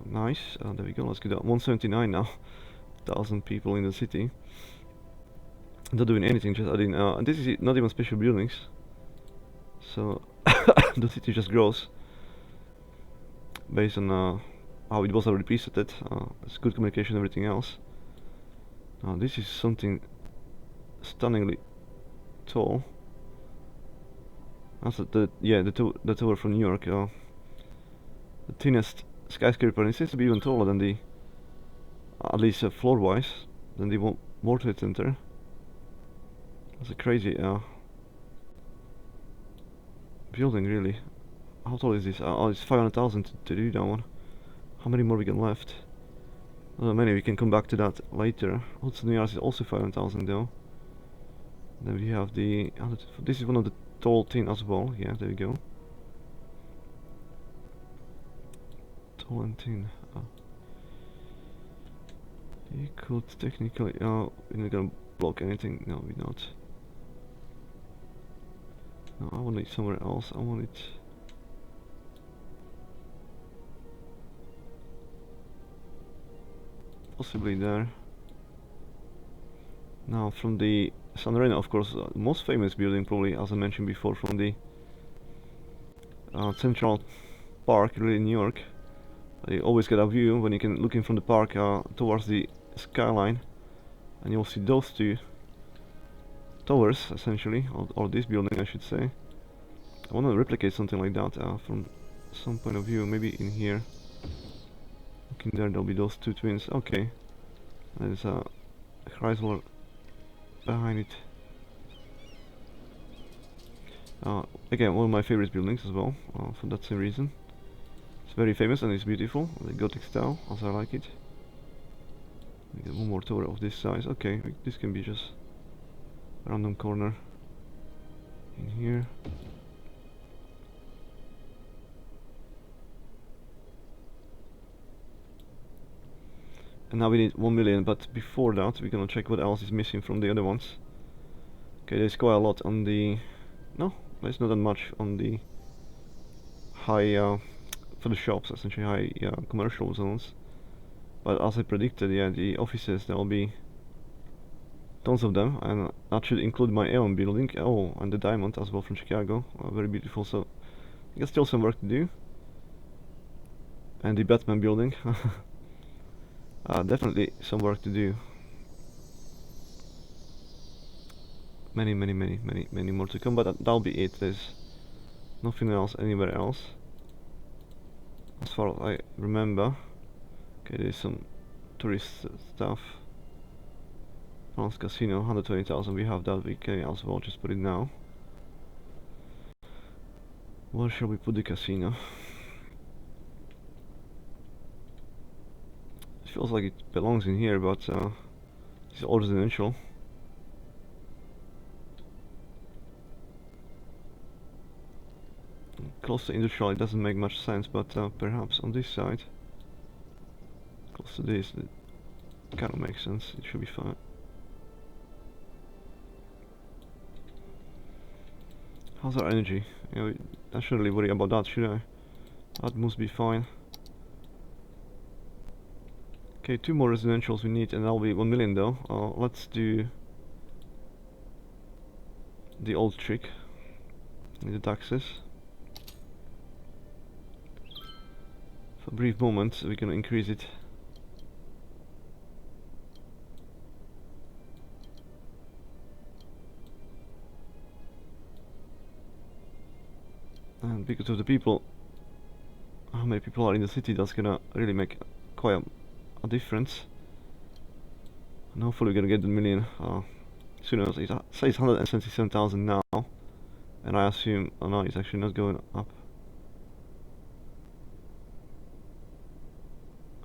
Nice, there we go, let's get that 179 now. 1,000 people in the city. Not doing anything, just adding, and this is not even special buildings. So, the city just grows. Based on how it was already presetted. It's good communication and everything else. This is something stunningly tall. That's the tower from New York. The thinnest skyscraper, and it seems to be even taller than the, at least floor-wise, than the World Trade Center. That's a crazy building, really. How tall is this? Oh, it's 500,000 to do that one. How many more we got left? Not many. We can come back to that later. Hudson Yards is also 500,000 though. Then we have the this is one of the tall tin as well. Yeah, there we go. Tall and tin. You could technically. We're not gonna block anything. No, we're not. No, I want it somewhere else. I want it. Possibly there. Now from the San Reno, of course, most famous building probably, as I mentioned before, from the Central Park, really in New York. You always get a view when you can look in from the park towards the skyline, and you'll see those two towers, essentially, or this building, I should say. I want to replicate something like that from some point of view, maybe in here. Looking there, there'll be those two twins. Okay, there's a Chrysler behind it. Again, one of my favorite buildings as well, for that same reason. It's very famous and it's beautiful, the Gothic style, as I like it. We get one more tower of this size. Okay, this can be just a random corner in here. And now we need 1 million, but before that we're gonna check what else is missing from the other ones. Okay, there's quite a lot on the... No, there's not that much on the high, for the shops, essentially high commercial zones. But as I predicted, yeah, the offices, there will be tons of them, and that should include my Aeon building. Oh, and the Diamond as well from Chicago, very beautiful, so I got still some work to do. And the Batman building. Definitely some work to do. Many more to come, but that'll be it. There's nothing else anywhere else, as far as I remember. Okay, there's some tourist stuff. France Casino, 120,000. We have that. We can as well just put it now. Where shall we put the casino? It feels like it belongs in here, but it's all residential. Close to industrial, it doesn't make much sense, but perhaps on this side, close to this, it kind of makes sense. It should be fine. How's our energy? I shouldn't really worry about that, should I? That must be fine. Okay, 2 more residentials we need, and that'll be 1 million though. Let's do the old trick. The taxes. For a brief moment, we can increase it. And because of the people, how many people are in the city, that's gonna really make quite a difference. And hopefully we're gonna get the million soon. It says 177,000 now, and I assume, oh no, it's actually not going up.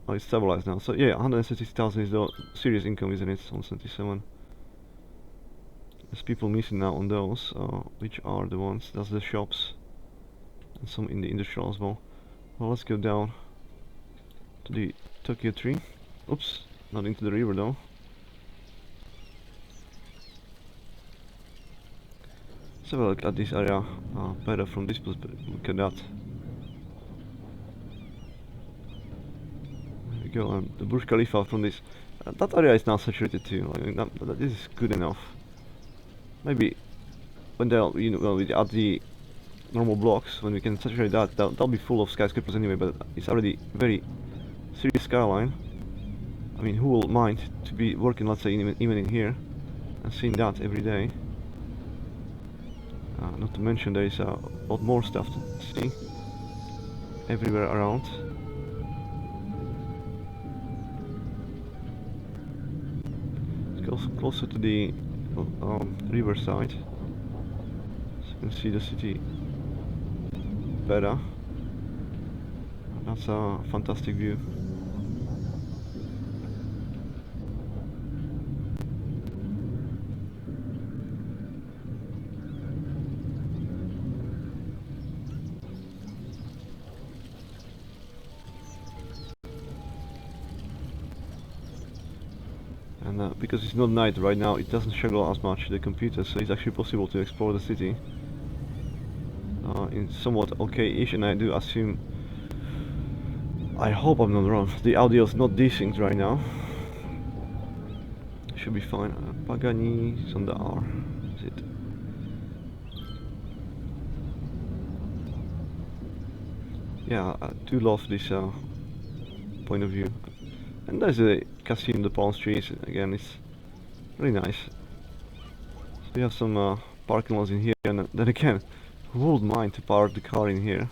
Oh, it's stabilized now. So yeah, 160,000 is the serious income, isn't it? 177. There's people missing now on those, which are the ones. That's the shops, and some in the industrial as well. Well, let's go down to the Tokyo tree. Oops, not into the river though. Let's have a look at this area better from this perspective. Look at that. There we go, and the Burj Khalifa from this. That area is now saturated too. I mean, this is good enough. Maybe when they'll, we add the normal blocks, when we can saturate that, that'll be full of skyscrapers anyway. But it's already very serious skyline. I mean, who will mind to be working, let's say, even in here, and seeing that every day? Not to mention there is a lot more stuff to see everywhere around. Let's go closer to the riverside, so you can see the city better. That's a fantastic view. And because it's not night right now, it doesn't struggle as much, the computer, so it's actually possible to explore the city in somewhat okay-ish, and I do assume, I hope I'm not wrong, the audio is not desynced right now. Should be fine. Pagani is on the R, is it? Yeah, I do love this point of view. And there's a casino in the palm trees. Again, it's really nice. So we have some parking lots in here, and then again, who would mind to park the car in here?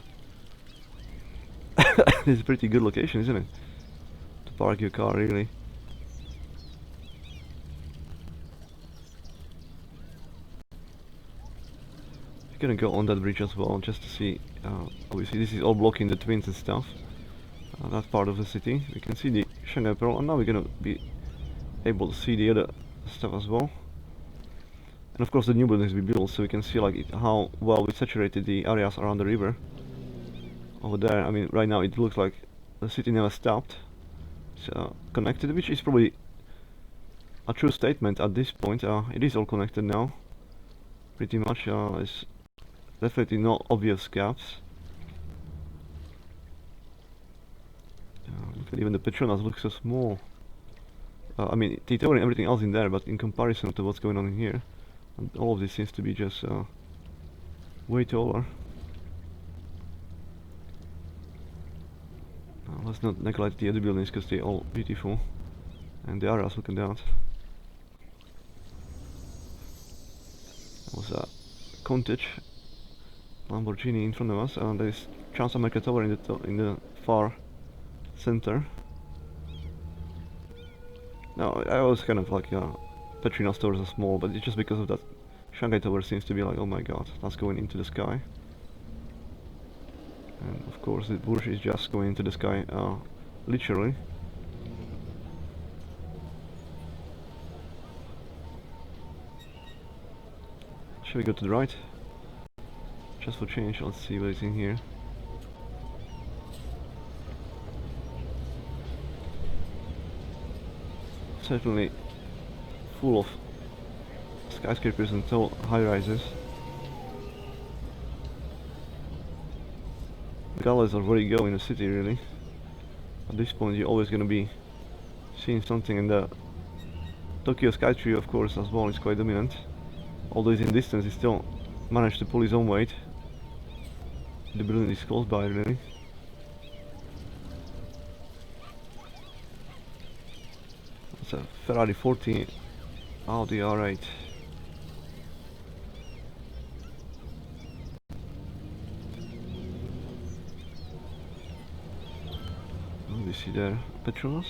It's a pretty good location, isn't it? To park your car, really. We're gonna go on that bridge as well, just to see. Obviously, this is all blocking the twins and stuff. That part of the city. We can see the Shanghai Pearl, and now we're gonna be able to see the other stuff as well. And of course the new buildings we built, so we can see like how well we saturated the areas around the river. Over there, I mean, right now it looks like the city never stopped. It's connected, which is probably a true statement at this point. It is all connected now, pretty much. There's definitely no obvious gaps. Look at even the Petronas looks so small. I mean, they towering everything else in there, but in comparison to what's going on in here, and all of this seems to be just way taller. Let's not neglect the other buildings because they're all beautiful, and the areas look at that. That was a Countach Lamborghini in front of us, and there's Trans-America Tower in the far center. Now, I was kind of like, Petronas towers are small, but it's just because of that Shanghai Tower seems to be like, oh my god, that's going into the sky. And of course the Burj is just going into the sky, literally. Shall we go to the right? Just for change, let's see what is in here. Certainly full of skyscrapers and tall high-rises. regardless of where you go in the city, really. At this point, you're always gonna be seeing something, and the Tokyo Sky Tree, of course, as well, is quite dominant. Although it's in distance, he still managed to pull his own weight. The building is close by, really. It's a Ferrari 40 Audi R8. What do you see there? Petronas?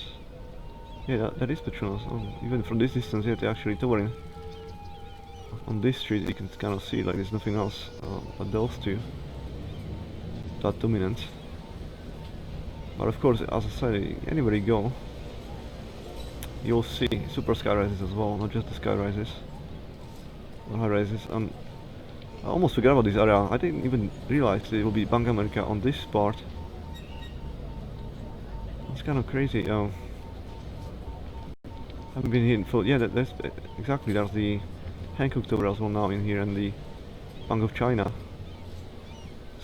Yeah, that is Petronas. Even from this distance, yeah, they're actually towering. On this street, you can kind of see like there's nothing else but those two. That dominant. But of course, as I said, anywhere you go, you'll see super skyrises as well, not just the skyrises, or high rises. And I almost forgot about this area. I didn't even realize there will be Bank America on this part. It's kind of crazy. Haven't been here for that's exactly, there's the Hankook Tower as well now in here, and the Bank of China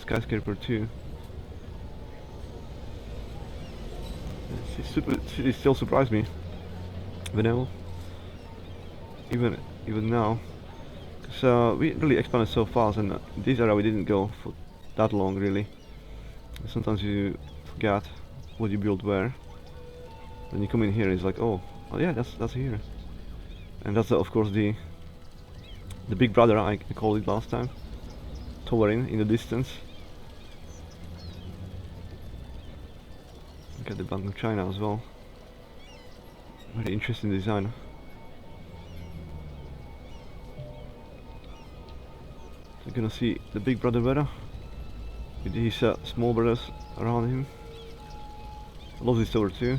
skyscraper too. It still surprised me. Vanilla. Even now, because we really expanded so fast, and this area we didn't go for that long really. Sometimes you forget what you built where. When you come in here, it's like, oh yeah, that's here, and that's of course the big brother I called it last time, towering in the distance. Look at the Bank of China as well. Very interesting design. So you're gonna see the big brother better with his small brothers around him. I love this tower too.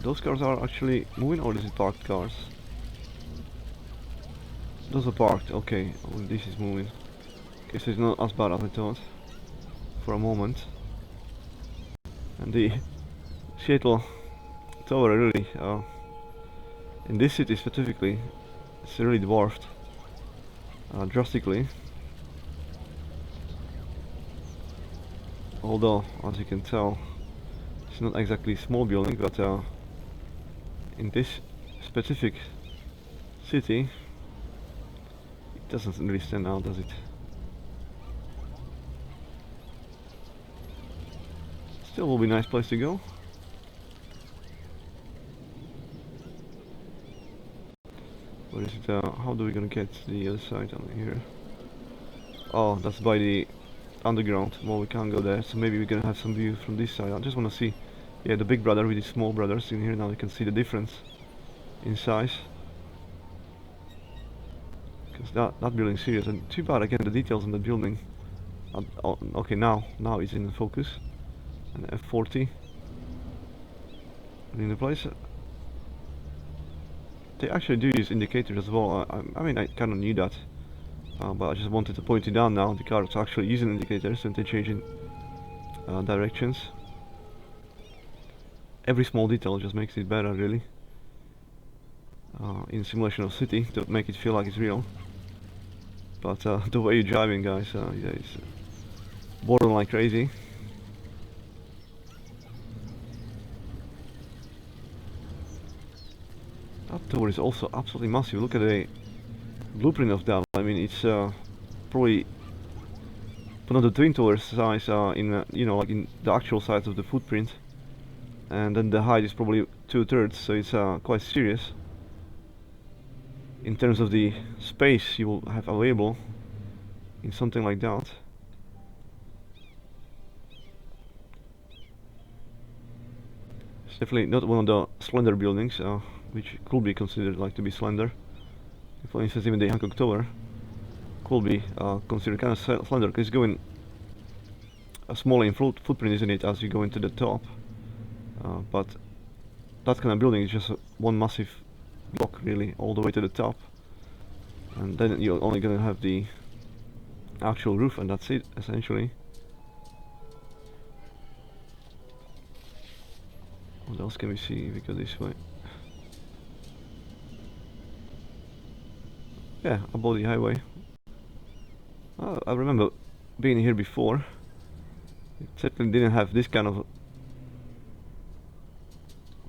Those cars are actually moving, or is it parked cars? Those are parked, okay. Oh, this is moving. Okay, so it's not as bad as I thought for a moment. And the Seattle Tower really, in this city specifically, it's really dwarfed drastically. Although, as you can tell, it's not exactly a small building, but in this specific city, it doesn't really stand out, does it? Still will be a nice place to go. Where is it? How do we gonna get to the other side on here? Oh, that's by the underground. Well, we can't go there, so maybe we're gonna have some view from this side. I just wanna see, yeah, the big brother with his small brothers in here. Now you can see the difference in size. Because that building's serious, and too bad again the details on the building. Okay, now it's in focus. And F40 in the place. They actually do use indicators as well. I mean, I kind of knew that, but I just wanted to point it out now. The car is actually using indicators, and they're changing directions. Every small detail just makes it better, really. In simulation of city, to make it feel like it's real. But the way you're driving, guys, yeah, it's borderline crazy. That tower is also absolutely massive. Look at the blueprint of that. I mean, it's probably one of the twin towers size in you know, like in the actual size of the footprint, and then the height is probably 2/3, so it's quite serious in terms of the space you will have available in something like that. It's definitely not one of the slender buildings, which could be considered like to be slender. For instance, even the Hankook Tower could be considered kind of slender, because it's going a smaller in footprint, isn't it, as you go into the top. But that kind of building is just one massive block, really, all the way to the top, and then you're only gonna have the actual roof, and that's it, essentially. What else can we see if we go this way? Yeah, above the highway. I remember being here before. It certainly didn't have this kind of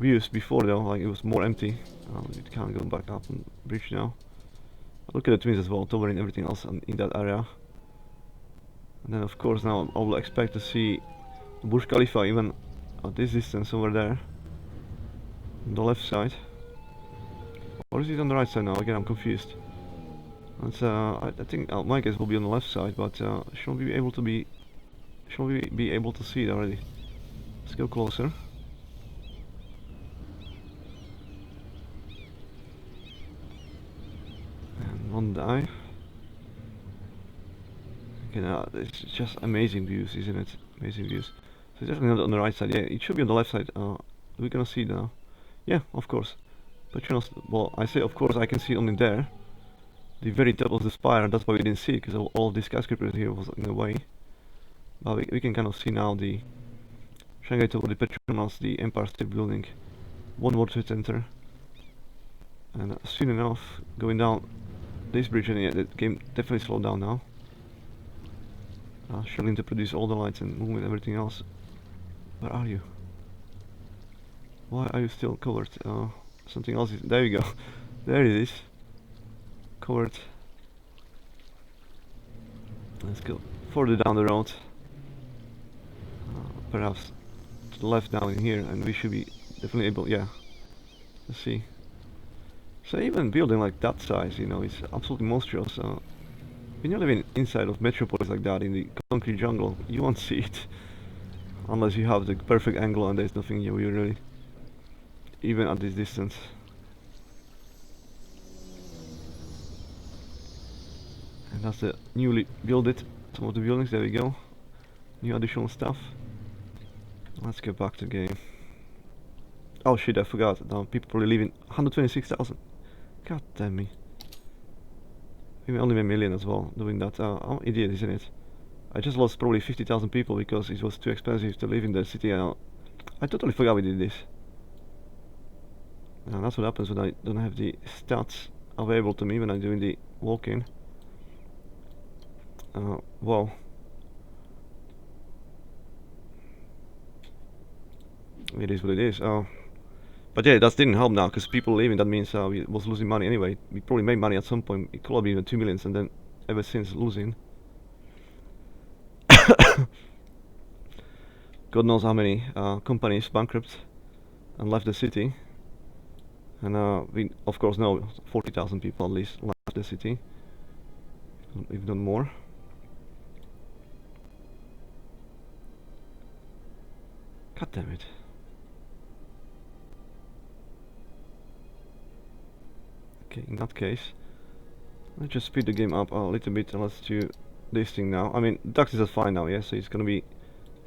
views before though, like it was more empty. You can't go back up on the bridge now. Look at the twins as well, towering everything else in that area. And then of course now I will expect to see Burj Khalifa even at this distance over there. On the left side. Or is it on the right side now? Again, I'm confused. That's, I think my guess will be on the left side, but shall we be able to see it already? Let's go closer. And one die. Okay, now it's just amazing views, isn't it? Amazing views. So it's definitely not on the right side. Yeah, it should be on the left side. We're gonna see it now. Yeah, of course. But you know, well, I say of course I can see it only there. The very top of the spire, that's why we didn't see it, because all the skyscrapers here was in the way. But we can kind of see now the Shanghai Tower, the Petronas, the Empire State Building, One World Trade Center. And soon enough, going down this bridge, and yeah, the game definitely slowed down now. Struggling to produce all the lights and moving everything else. Where are you? Why are you still covered? Something else is... There you go. There it is. Covered. Let's go further down the road. Perhaps to the left down in here, and we should be definitely able... Yeah. Let's see. So even building like that size, you know, it's absolutely monstrous. When you're living inside of Metropolis like that in the concrete jungle, you won't see it. Unless you have the perfect angle and there's nothing you really... Even at this distance. And that's the newly built some of the buildings, there we go. New additional stuff. Let's get back to the game. Oh shit, I forgot. People probably leaving 126,000. God damn me. Maybe only a million as well doing that. I'm an idiot, isn't it? I just lost probably 50,000 people because it was too expensive to live in the city. I totally forgot we did this. And that's what happens when I don't have the stats available to me when I'm doing the walk-in. Well. It is what it is. But yeah, that didn't help now, because people leaving, that means we was losing money anyway. We probably made money at some point. It could have been even 2 million, and then ever since losing. God knows how many companies bankrupt and left the city. And we of course know 40,000 people at least left the city, if not more. God damn it. Okay, in that case, let's just speed the game up a little bit and let's do this thing now. I mean, Dux is fine now, yeah, so it's gonna be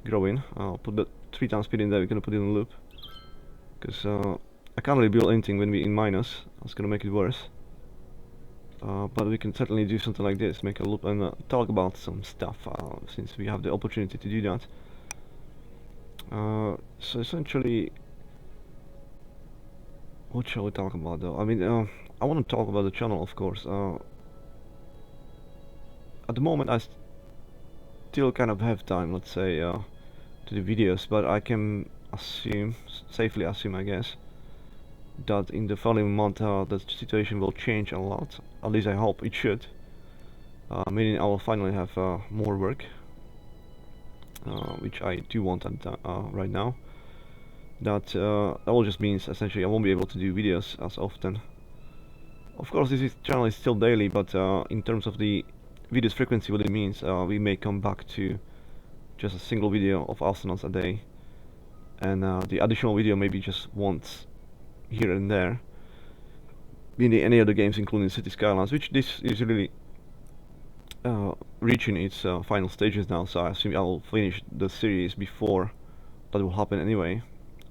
growing. I'll put the 3 times speed in there, we're gonna put it in a loop. Because I can't really build anything when we're in minus, that's gonna make it worse. But we can certainly do something like this, make a loop and talk about some stuff, since we have the opportunity to do that. So essentially, what shall we talk about though? I mean, I want to talk about the channel, of course. At the moment, I still kind of have time, let's say, to do videos, but I can assume, safely assume, I guess, that in the following month the situation will change a lot. At least I hope it should. Meaning I will finally have more work, which I do want right now. That all just means essentially I won't be able to do videos as often. Of course, channel is still daily, but in terms of the videos frequency, what it means, we may come back to just a single video of astronauts a day, and the additional video maybe just once here and there. In any other games, including City Skylines, which this is really reaching its final stages now, so I assume I will finish the series before that will happen anyway.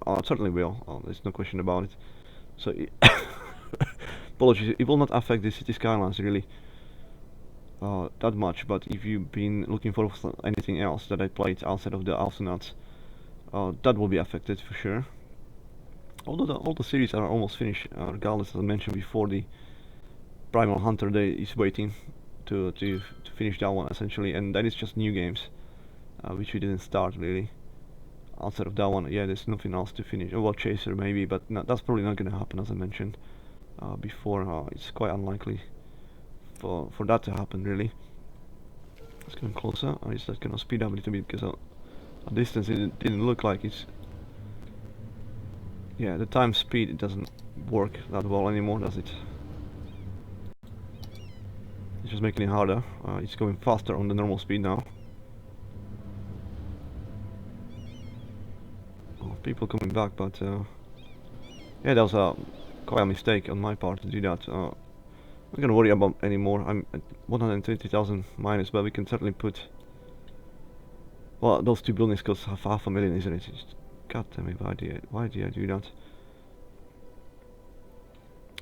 It certainly will, there's no question about it. So, apologies, it will not affect the City Skylines really that much, but if you've been looking for anything else that I played outside of the astronauts, that will be affected for sure. Although all the series are almost finished, regardless, as I mentioned before, the Primal Hunter Day is waiting to finish that one essentially, and that is just new games, which we didn't start really. Outside of that one, yeah, there's nothing else to finish. Well, Chaser maybe, but no, that's probably not gonna happen, as I mentioned before. It's quite unlikely for that to happen really. Let's get closer. Is that gonna speed up a little bit because at distance it didn't look like it's. Yeah, the time speed, it doesn't work that well anymore, does it? It's just making it harder. It's going faster on the normal speed now. Oh, people coming back, but yeah, that was quite a mistake on my part to do that. I'm not gonna worry about anymore. I'm at 120,000 minus, but we can certainly put. Well, those two buildings cost half a million, isn't it? God damn it, why did I do that?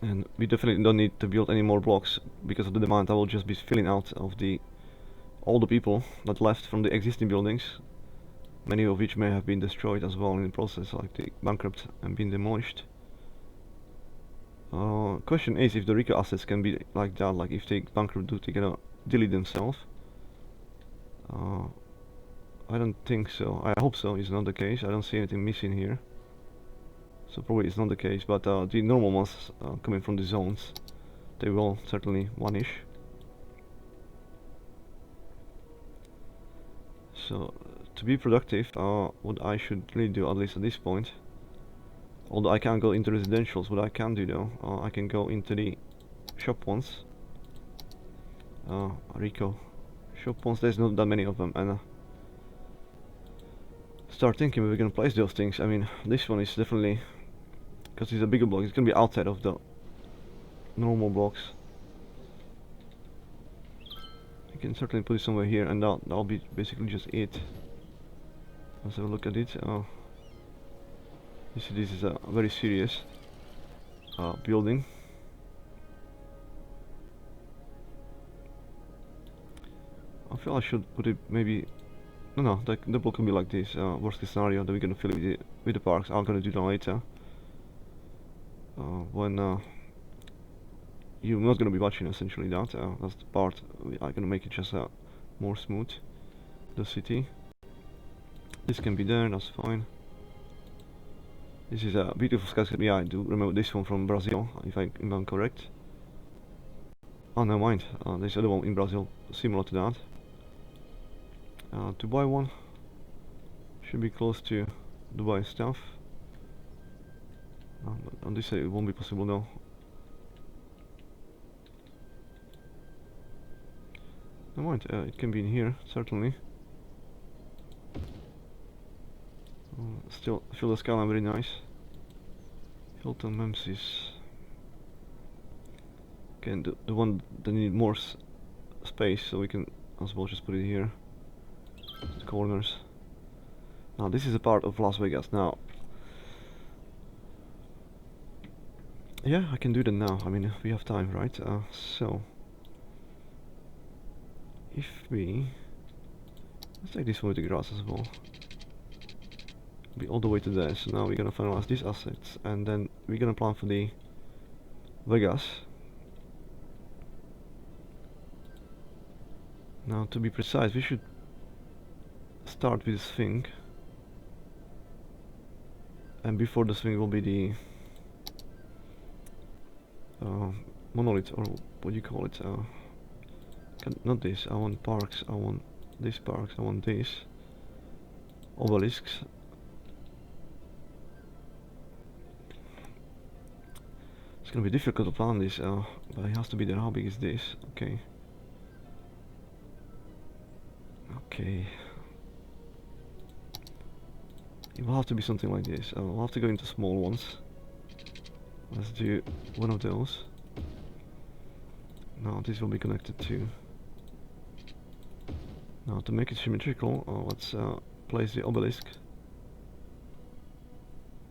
And we definitely don't need to build any more blocks because of the demand. I will just be filling out of all the people that left from the existing buildings, many of which may have been destroyed as well in the process, like the bankrupt and been demolished. Question is if the RICO assets can be like that, like if they bankrupt, do they gonna delete themselves? I don't think so. I hope so. It's not the case. I don't see anything missing here. So probably it's not the case, but the normal ones coming from the zones, they will certainly vanish. So to be productive, what I should really do, at least at this point, although I can't go into residentials, what I can do though, I can go into the shop ones. Rico shop ones, there's not that many of them, and start thinking where we're gonna place those things. I mean, this one is definitely, because it's a bigger block, it's gonna be outside of the normal blocks. You can certainly put it somewhere here, and that'll be basically just it. Let's have a look at it. You see, this is a very serious building. I feel I should put it maybe. No, the block can be like this. Worst case scenario, that we're gonna fill it with the parks. I'm gonna do that later. When you're not gonna be watching essentially that. That's the part I'm gonna make it just more smooth. The city. This can be there. That's fine. This is a beautiful skyscraper. Yeah, I do remember this one from Brazil, if I'm correct. Oh, never mind. There's other one in Brazil similar to that. To buy one should be close to Dubai stuff. On this side it won't be possible now. Never mind. It can be in here certainly. Still feel the skyline very nice. Hilton Memphis. Again, the one that need more space, so we can as well just put it here. The corners. Now this is a part of Las Vegas. Now, yeah, I can do that now. I mean, we have time, right? So if we let's take this one with the grass as well. Be all the way to there. So now we're gonna finalize these assets, and then we're gonna plan for the Vegas. Now, to be precise, we should start with the Sphinx, and before the Sphinx will be the monolith, or what do you call it? Not this. I want parks. I want these parks. I want these obelisks. It's gonna be difficult to plan this, but it has to be there. How big is this? Okay. Okay. It will have to be something like this. We'll have to go into small ones. Let's do one of those. Now this will be connected to. Now to make it symmetrical, let's place the obelisk.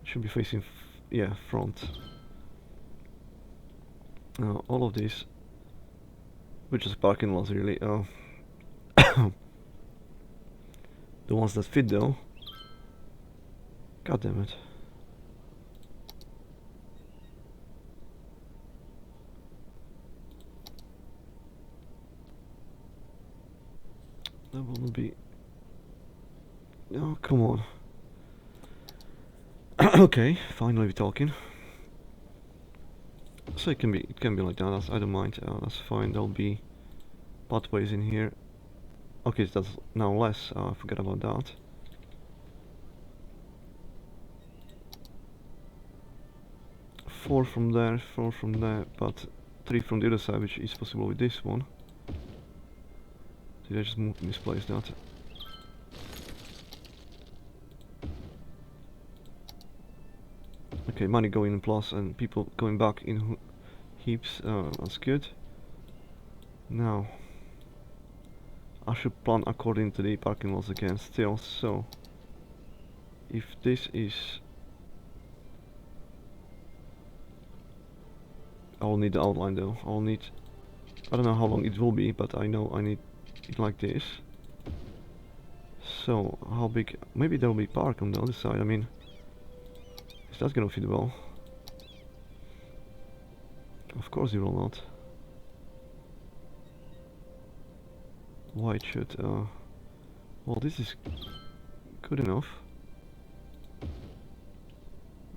It should be facing, yeah, front. Now all of these, which is parking lots really. The ones that fit though. God damn it. That will not be... Oh, come on. Okay, finally we're talking. So it can be like that. I don't mind. That's fine. There'll be pathways in here. Okay, so that's now less. I forgot about that. Four from there, but 3 from the other side, which is possible with this one. Did I just misplace that? Okay, money going in plus and people going back in heaps. That's good. Now, I should plan according to the parking laws again still. So, if this is... I'll need the outline though. I'll need... I don't know how long it will be, but I know I need it like this. So, how big... Maybe there'll be park on the other side. I mean, is that gonna fit well? Of course it will not. Why it should... well, this is good enough.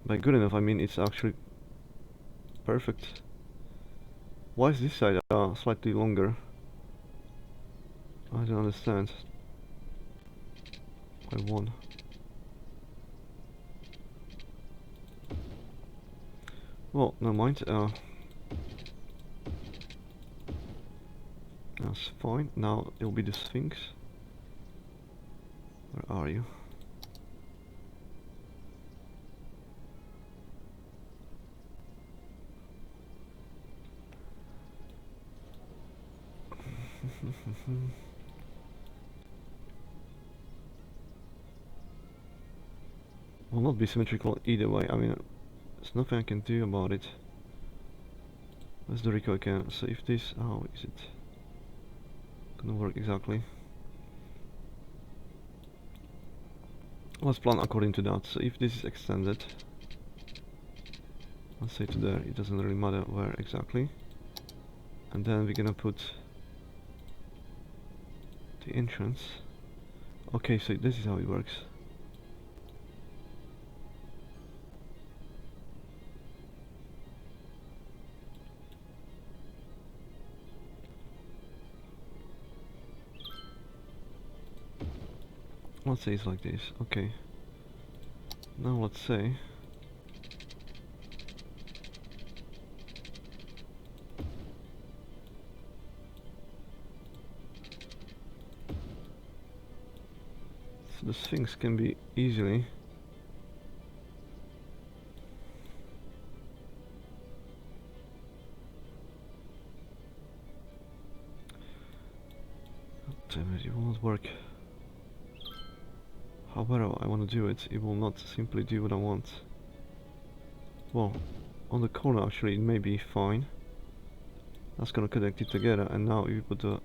By good enough, I mean it's actually perfect. Why is this side slightly longer? I don't understand. By 1. Well, never mind. That's fine. Now it'll be the Sphinx. Where are you? Will not be symmetrical either way. I mean, there's nothing I can do about it. Let's do Rico again. So if this, how is it gonna work exactly? Let's plan according to that. So if this is extended, let's say to there, it doesn't really matter where exactly. And then we're gonna put the entrance. Okay, so this is how it works. Let's say it's like this. Okay. Now let's say so the Sphinx can be easily damn it, it will not work. However I want to do it, it will not simply do what I want. Well, on the corner actually it may be fine. That's gonna connect it together, and now if you put the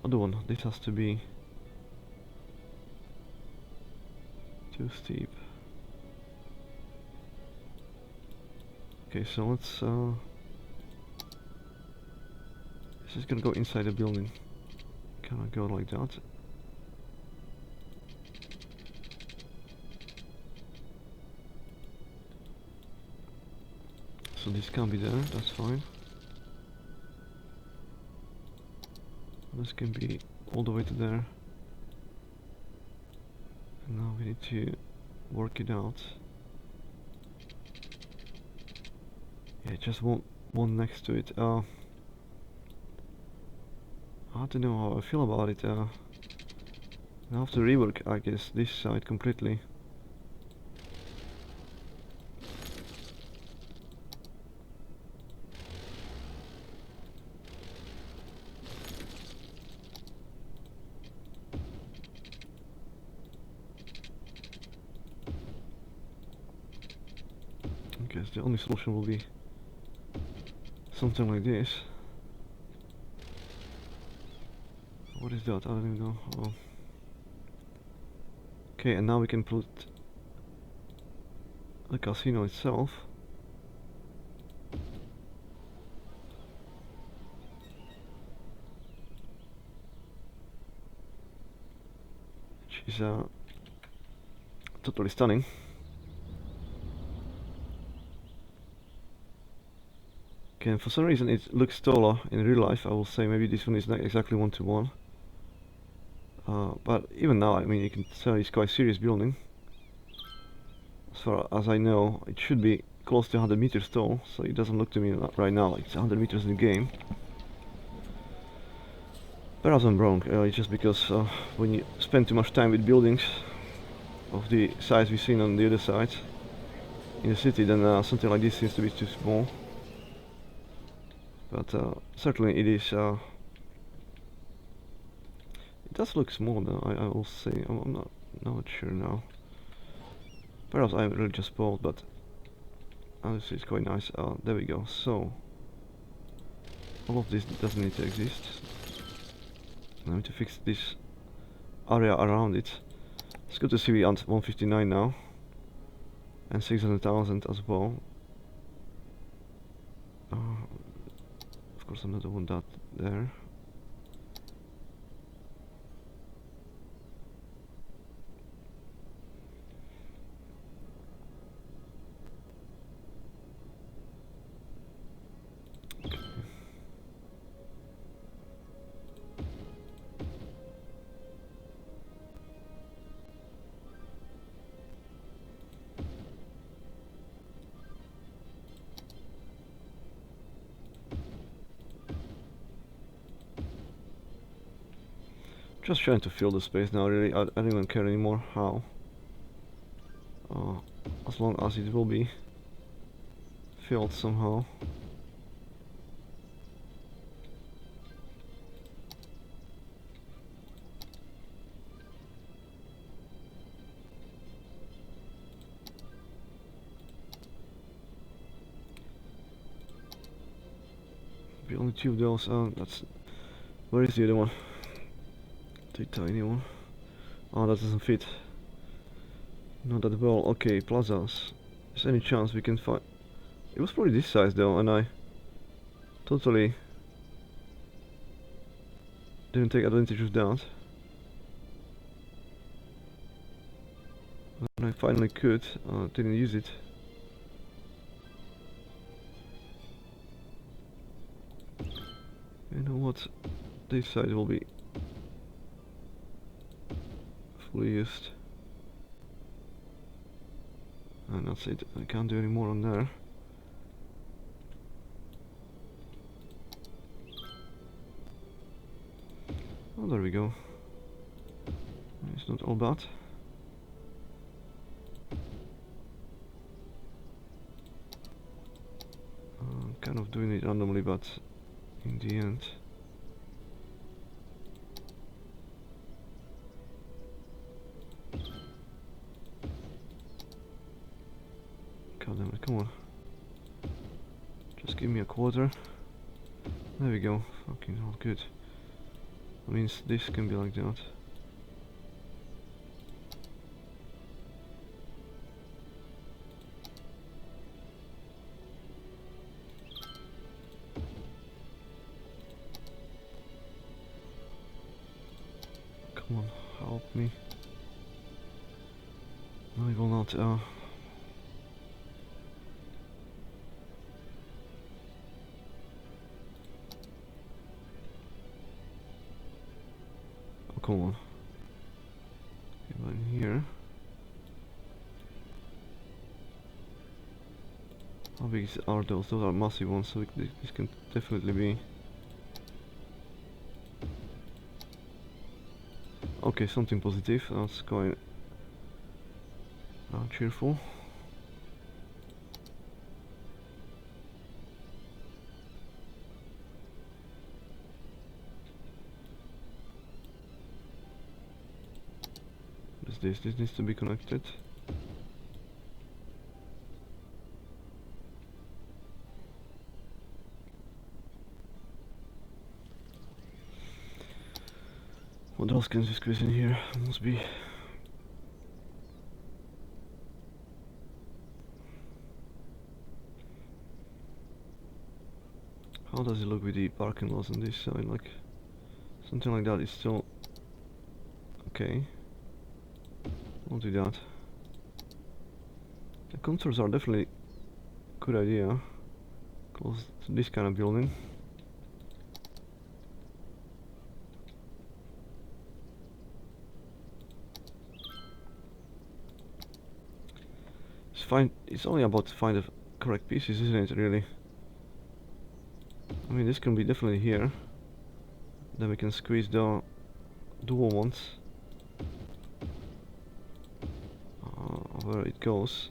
other one, this has to be too steep. Okay, so let's this is gonna go inside the building. Can I go like that? So this can be there, that's fine. This can be all the way to there. And now we need to work it out. Yeah, just one next to it. I don't know how I feel about it. I have to rework, I guess, this side completely. I guess the only solution will be something like this. What is that? I don't even know. Oh. Okay, and now we can put the casino itself. which is totally stunning. Okay, and for some reason it looks taller in real life. I will say maybe this one is not exactly 1-to-1. But even now, I mean, you can tell it's quite serious building. As far as I know, it should be close to 100 meters tall, so it doesn't look to me right now like it's 100 meters in the game. Perhaps I'm wrong, it's just because when you spend too much time with buildings of the size we've seen on the other side in the city, then something like this seems to be too small. But certainly it is. It does look small though, I will say. I'm not sure now. Perhaps I'm really just spoiled, but honestly it's quite nice. There we go. So all of this doesn't need to exist. I need to fix this area around it. It's good to see we at 159 now, and 600,000 as well. Of course, another one that there. Just trying to fill the space now, really. I don't even care anymore how. As long as it will be filled somehow. Be only 2 of those. That's. Where is the other one? The tiny one. Oh, that doesn't fit. Not that well. Okay, plazas. Is there any chance we can find? It was probably this size though, and I totally didn't take advantage of that. And I finally could, didn't use it. You know what? This side will be fully used. And that's it. I can't do any more on there. Oh, there we go. It's not all bad. Kind of doing it randomly, but in the end. God damn it, come on. Just give me a quarter. There we go. Fucking all good. That means this can be like that. Come on, help me. No, I will not. Oh, come on. Okay, but in here. How big are those? Those are massive ones, so this can definitely be. Okay, something positive. That's quite cheerful. What is this? This needs to be connected. What else can we squeeze in here? Must be. How does it look with the parking lots on this side? Like something like that is still okay. I'll do that. The contours are definitely a good idea. Close to this kind of building. It's only about to find the correct pieces, isn't it, really? I mean, this can be definitely here. Then we can squeeze the dual ones. Where it goes.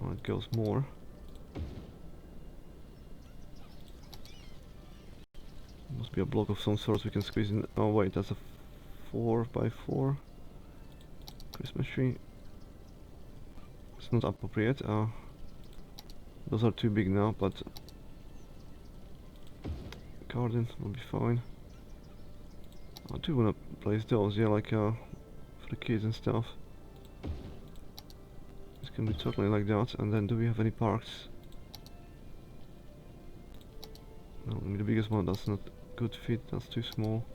Or it goes more. Must be a block of some sort we can squeeze in. Oh wait, that's a 4x4 Christmas tree. It's not appropriate. Those are too big now, but garden will be fine. I do wanna place those, yeah, like for the kids and stuff. It's gonna be totally like that. And then, do we have any parks? No, I mean, the biggest one, that's not good fit. That's too small.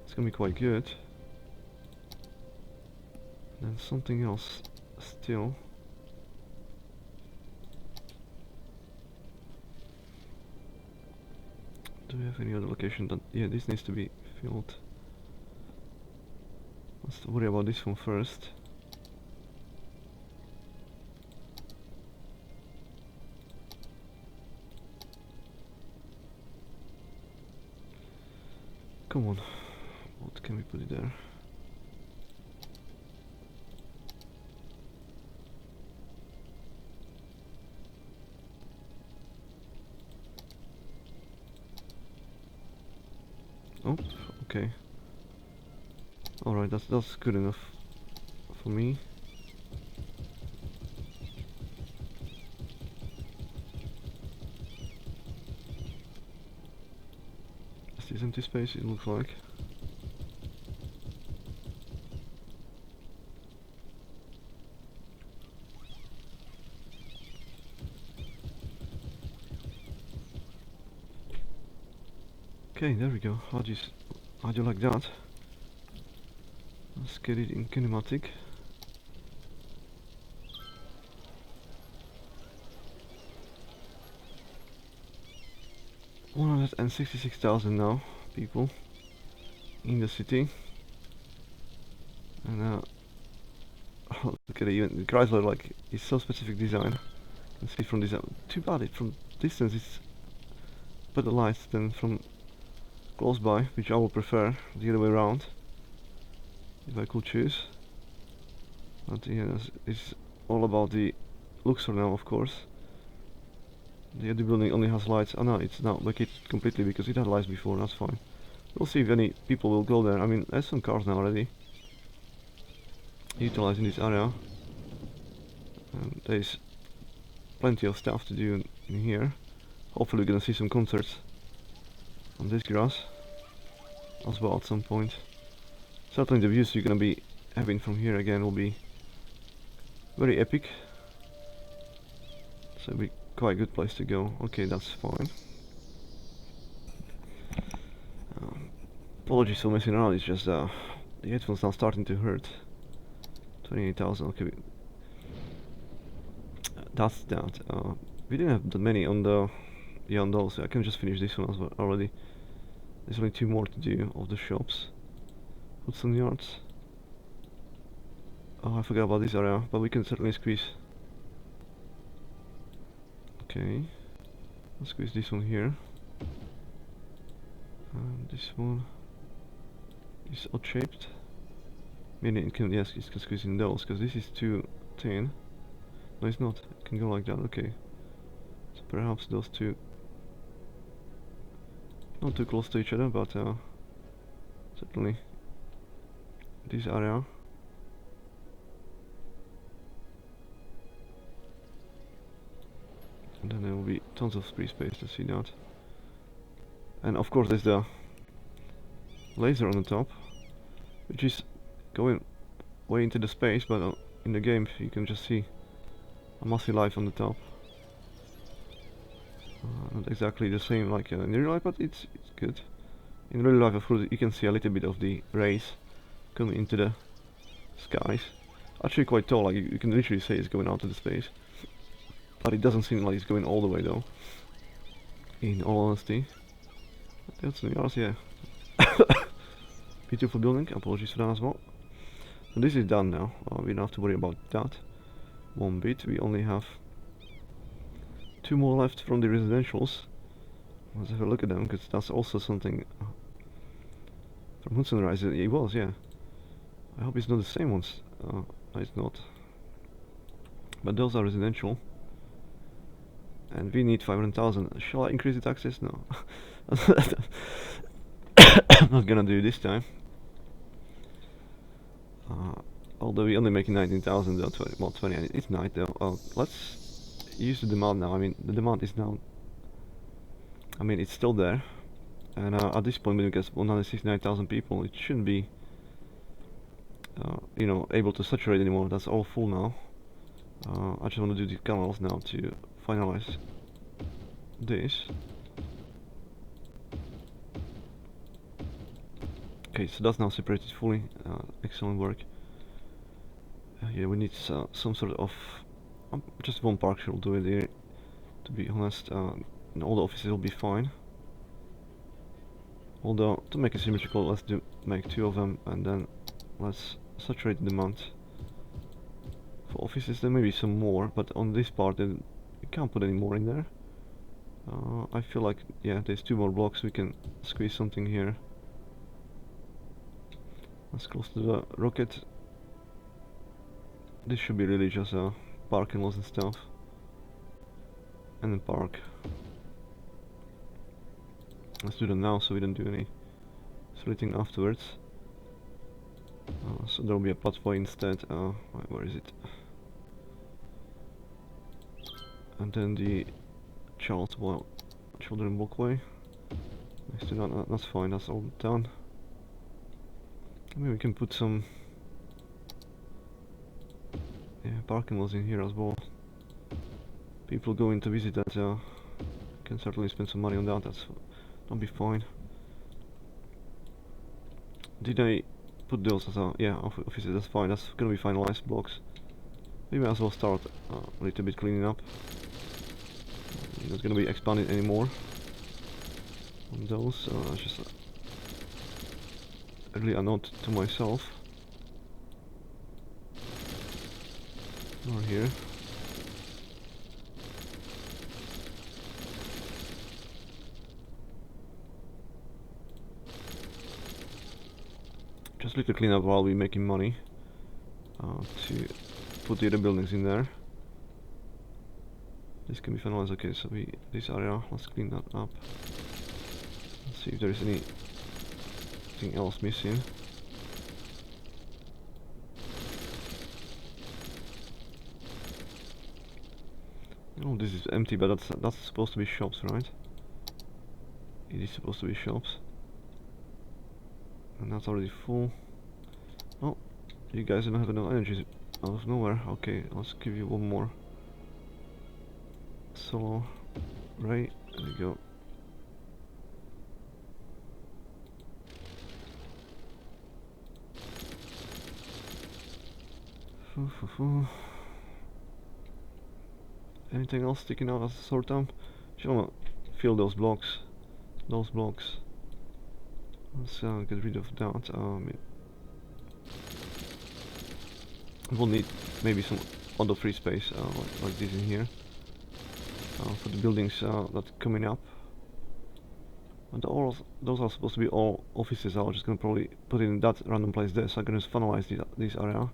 It's gonna be quite good. And something else still. Do we have any other location that... Yeah, this needs to be filled. Let's worry about this one first. Come on. What can we put it there? Oh, okay. Alright, that's good enough for me. Is this empty space? It looks like. Okay, there we go. How do you like that? Let's get it in kinematic. $166,000 now, people in the city. And oh, look at it, even the Chrysler, like, it's so specific design. You can see from this, too bad it from distance it's better lights than from close by, which I would prefer the other way around if I could choose. But yeah, it's all about the looks for now, of course. The other building only has lights. Oh no, it's now vacated completely because it had lights before. That's fine. We'll see if any people will go there. I mean, there's some cars now already utilizing this area. And there's plenty of stuff to do in here. Hopefully we're gonna see some concerts on this grass as well at some point. Certainly the views you're gonna be having from here again will be very epic. So it'll be quite a good place to go. Okay, that's fine. Apologies for messing around, it's just the headphones now starting to hurt. 28,000, okay. That's that. We didn't have that many on the... Yeah, on those. I can just finish this one as well already. There's only 2 more to do of the shops. Hudson Yards. Oh, I forgot about this area, but we can certainly squeeze. Okay. Let's squeeze this one here. And this one is odd shaped. Meaning it can, yes, it can squeeze in those, because this is too thin. No, it's not. It can go like that, okay. So perhaps those two... Not too close to each other, but certainly this area. And then there will be tons of free space to see that. And of course there's the laser on the top, which is going way into the space, but in the game you can just see a massive light on the top. Not exactly the same like in real life, but it's good. In real life, of course, you can see a little bit of the rays coming into the skies. Actually quite tall, like you can literally say it's going out into space. But it doesn't seem like it's going all the way though. In all honesty. That's New York, yeah. Beautiful building, apologies for that as well. So this is done now, we don't have to worry about that one bit. We only have 2 more left from the residentials. Let's have a look at them, because that's also something from Hudson Rise. It was, yeah. I hope it's not the same ones. No, it's not. But those are residential. And we need 500,000. Shall I increase the taxes? No. I'm not gonna do it this time. Although we're only making 19,000 though, well 20, it's night though. Let's use the demand now. I mean, the demand is now, I mean, it's still there. And at this point, when we get 169,000 people, it shouldn't be, you know, able to saturate anymore. That's all full now. I just want to do the canals now to finalize this. Okay, so that's now separated fully. Excellent work. Yeah, we need some sort of just one park should do it here. To be honest, and all the offices will be fine. Although to make it symmetrical, let's make 2 of them, and then let's saturate the demand for offices. There may be some more, but on this part, then you can't put any more in there. I feel like, yeah, there's 2 more blocks. We can squeeze something here. Let's close to the rocket. This should be really just parking lots and stuff. And then park. Let's do that now so we don't do any splitting afterwards. So there will be a pathway instead. Where is it? And then the children walkway. Next to that, that's fine, that's all done. Maybe we can put some parking lots in here as well. People going to visit that can certainly spend some money on that. That'll be fine. Did I put those as offices? That's fine. That's gonna be finalized blocks. We may as well start a little bit cleaning up. Not gonna be expanded anymore on those. Just really a note to myself. Or here. Just a little clean up while we're making money to put the other buildings in there. This can be finalized. Okay, so this area, let's clean that up. Let's see if there is anything else missing. Oh, this is empty, but that's supposed to be shops, right? It is supposed to be shops. And that's already full. Oh, you guys don't have enough energy out of nowhere. Okay, let's give you one more. Solo ray, there we go. Anything else sticking out as a sore thumb? Just wanna fill those blocks. Let's get rid of that. We'll need maybe some other free space like this in here for the buildings that coming up. And those are supposed to be all offices. I'm just gonna probably put it in that random place there. So I'm gonna finalize this area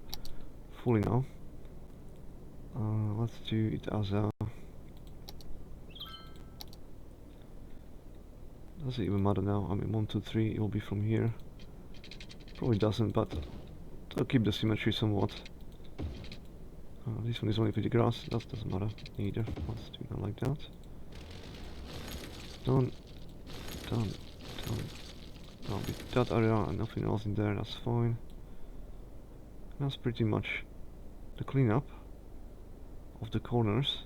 fully now. Let's do it as a. Does it even matter now? I mean, 1, 2, 3. It will be from here. Probably doesn't, but I'll keep the symmetry somewhat. This one is only pretty grass. That doesn't matter either. Let's do that like that. Done. That'll be that area and nothing else in there. That's fine. That's pretty much the cleanup of the corners.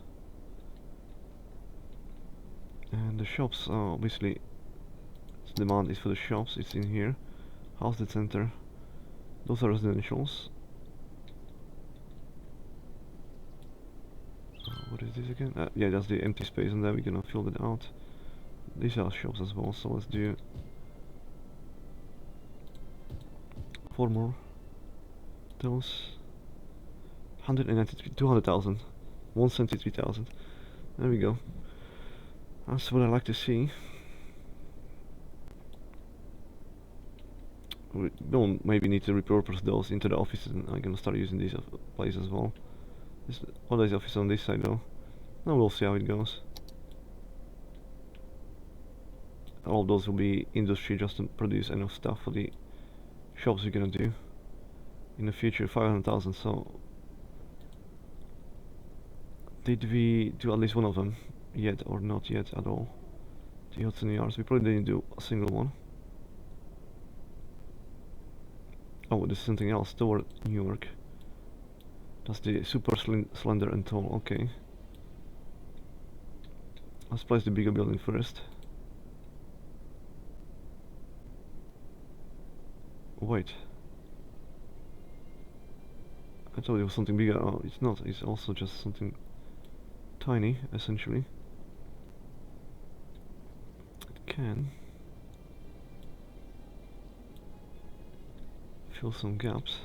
And the shops are obviously. Demand is for the shops. It's in here. House the center. Those are residentials. What is this again? Yeah, that's the empty space, and then we're gonna fill it out. These are shops as well, so let's do 4 more. Those 193, 200,000, 173,000. There we go. That's what I like to see. We don't maybe need to repurpose those into the offices, and I'm gonna start using these places as well. What is the office on this side though? Now we'll see how it goes. All of those will be industry just to produce enough stuff for the shops we're gonna do in the future. 500,000. So did we do at least one of them yet, or not yet at all? The Hudson Yards. We probably didn't do a single one. Oh, this is something else toward New York. That's the super slender and tall. Okay. Let's place the bigger building first. Wait. I thought it was something bigger. Oh, it's not. It's also just something tiny, essentially. It can fill some gaps.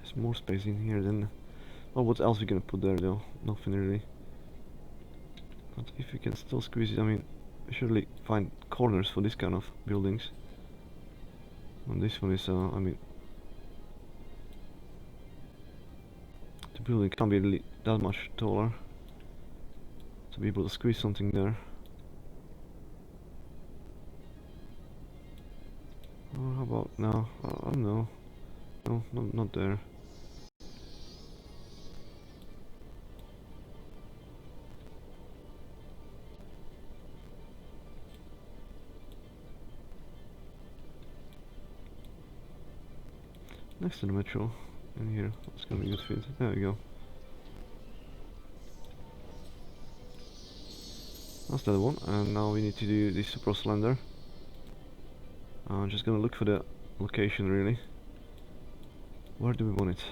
There's more space in here than... Oh, what else are we gonna put there though? Nothing really. But if we can still squeeze it, I mean, surely find corners for this kind of buildings. And this one is, I mean, the building can't be really that much taller to be able to squeeze something there. Oh, how about now? I don't know. No, not there. Next to the metro, in here, it's gonna be a good fit. There we go. That's the other one, and now we need to do the super slender. I'm just gonna look for the location really. Where do we want it?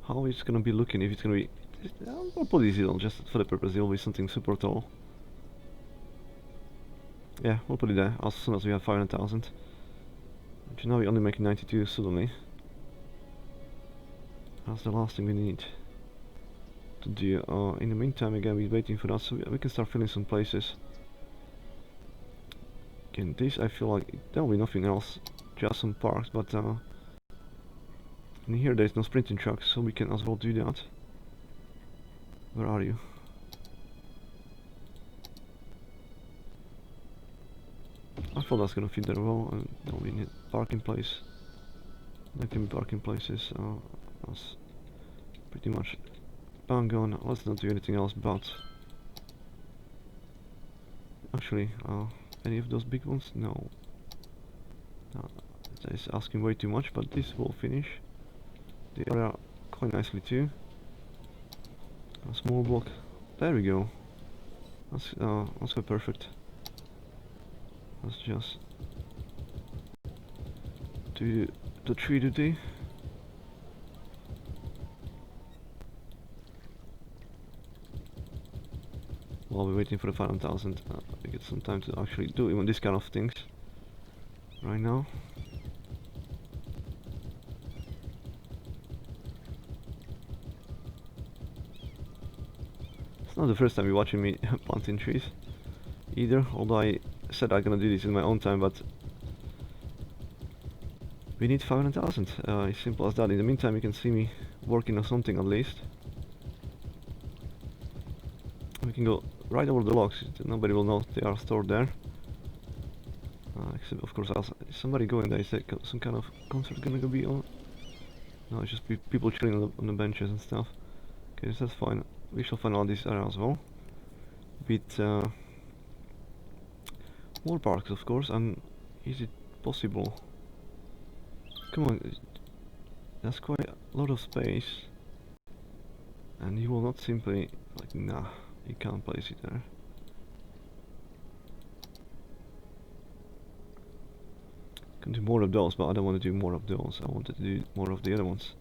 How it's gonna be looking if it's gonna be... I'll put this on just for the purpose, it'll be something super tall. Yeah, we'll put it there as soon as we have 500,000. Which now we only make 92 suddenly. That's the last thing we need to do. In the meantime, again, we're waiting for that, so we can start filling some places. Again, this I feel like there will be nothing else, just some parks, but in here there's no sprinting trucks, so we can as well do that. Where are you? I thought that's gonna fit there well, and now we need parking place. There can be parking places, that's pretty much bang on. Let's not do anything else but... Actually, any of those big ones? No. That is asking way too much, but this will finish the area quite nicely too. A small block. There we go. That's quite perfect. Let's just do the tree duty. While we're waiting for the 500,000, we get some time to actually do even this kind of things right now. It's not the first time you're watching me planting trees either, although I said I'm gonna do this in my own time, but we need 500,000, as simple as that. In the meantime, you can see me working on something at least. We can go right over the logs, nobody will know they are stored there. Except of course, is somebody going there? Is there some kind of concert gonna be on? No, it's just people chilling on the benches and stuff. Okay, so that's fine. We shall find out this area as well. With more parks, of course. And is it possible? Come on, that's quite a lot of space, and you will not simply like, nah, you can't place it there. Can do more of those, but I don't want to do more of those. I wanted to do more of the other ones.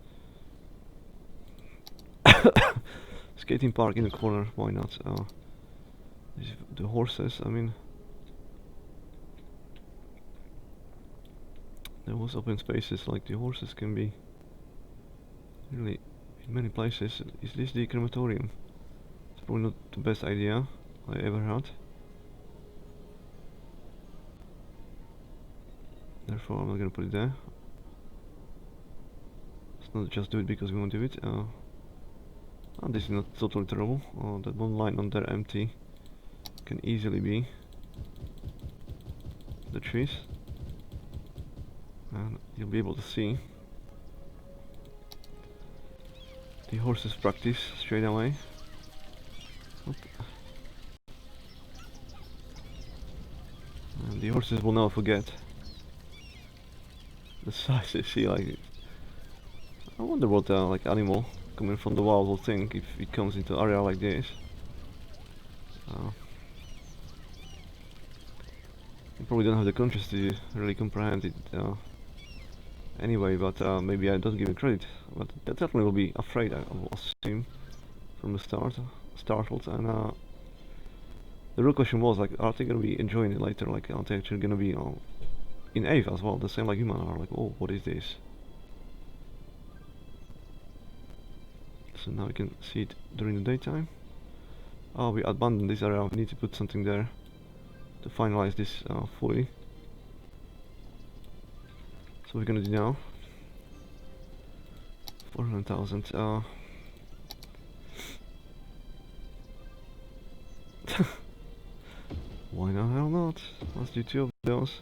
Skating park in the corner, why not? The horses, I mean, there was open spaces, like the horses can be really in many places. Is this the crematorium? It's probably not the best idea I ever had. Therefore, I'm not gonna put it there. Let's not just do it because we want to do it. This is not totally terrible. That one line on there empty can easily be the trees, and you'll be able to see the horses practice straight away. Oop. And the horses will never forget the size they see. Like, I wonder what like animal coming from the wild will think if it comes into an area like this. You probably don't have the conscience to really comprehend it anyway, but maybe I don't give it credit. But they definitely will be afraid, I will assume, from the start, startled. And the real question was, like, are they gonna be enjoying it later? Like, are they actually gonna be in awe as well, the same like humans are? Like, oh, what is this? So now we can see it during the daytime. Oh, we abandoned this area. We need to put something there to finalize this fully. So we're gonna do now 400,000. Why not? Hell not? Let's do 2 of those.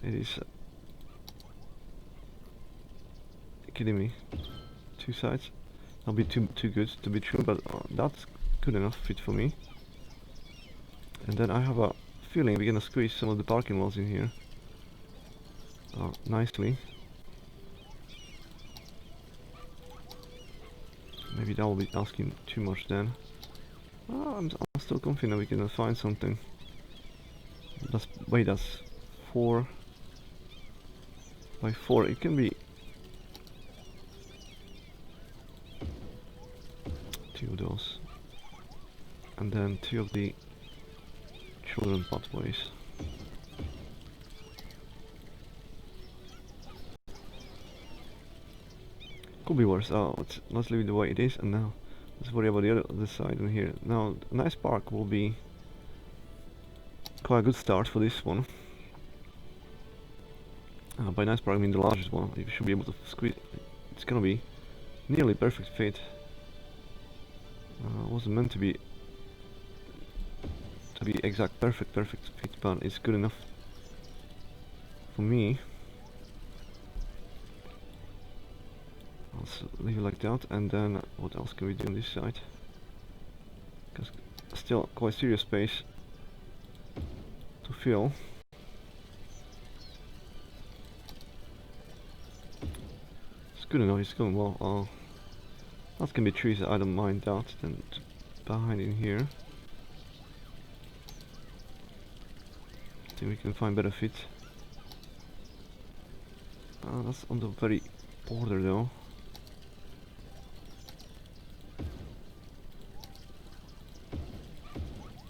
It is kidding me. 2 sides. That'll be too good to be true, but that's good enough fit for me. And then I have a feeling we're gonna squeeze some of the parking lots in here nicely. Maybe that will be asking too much then. I'm still confident we can find something. That's 4 by 4. It can be 2 of those, and then 2 of the children pathways. Could be worse. Let's leave it the way it is, and now let's worry about the other side in here. Now, a nice park will be quite a good start for this one. By nice park I mean the largest one. You should be able to squeeze. It's gonna be nearly perfect fit. Wasn't meant to be exact perfect fit, but it's good enough for me. Let's leave it like that, and then what else can we do on this side? Because still quite serious space to fill. It's good enough, it's going well. That can be trees, I don't mind that. Then behind in here, I think we can find better fit. That's on the very border though.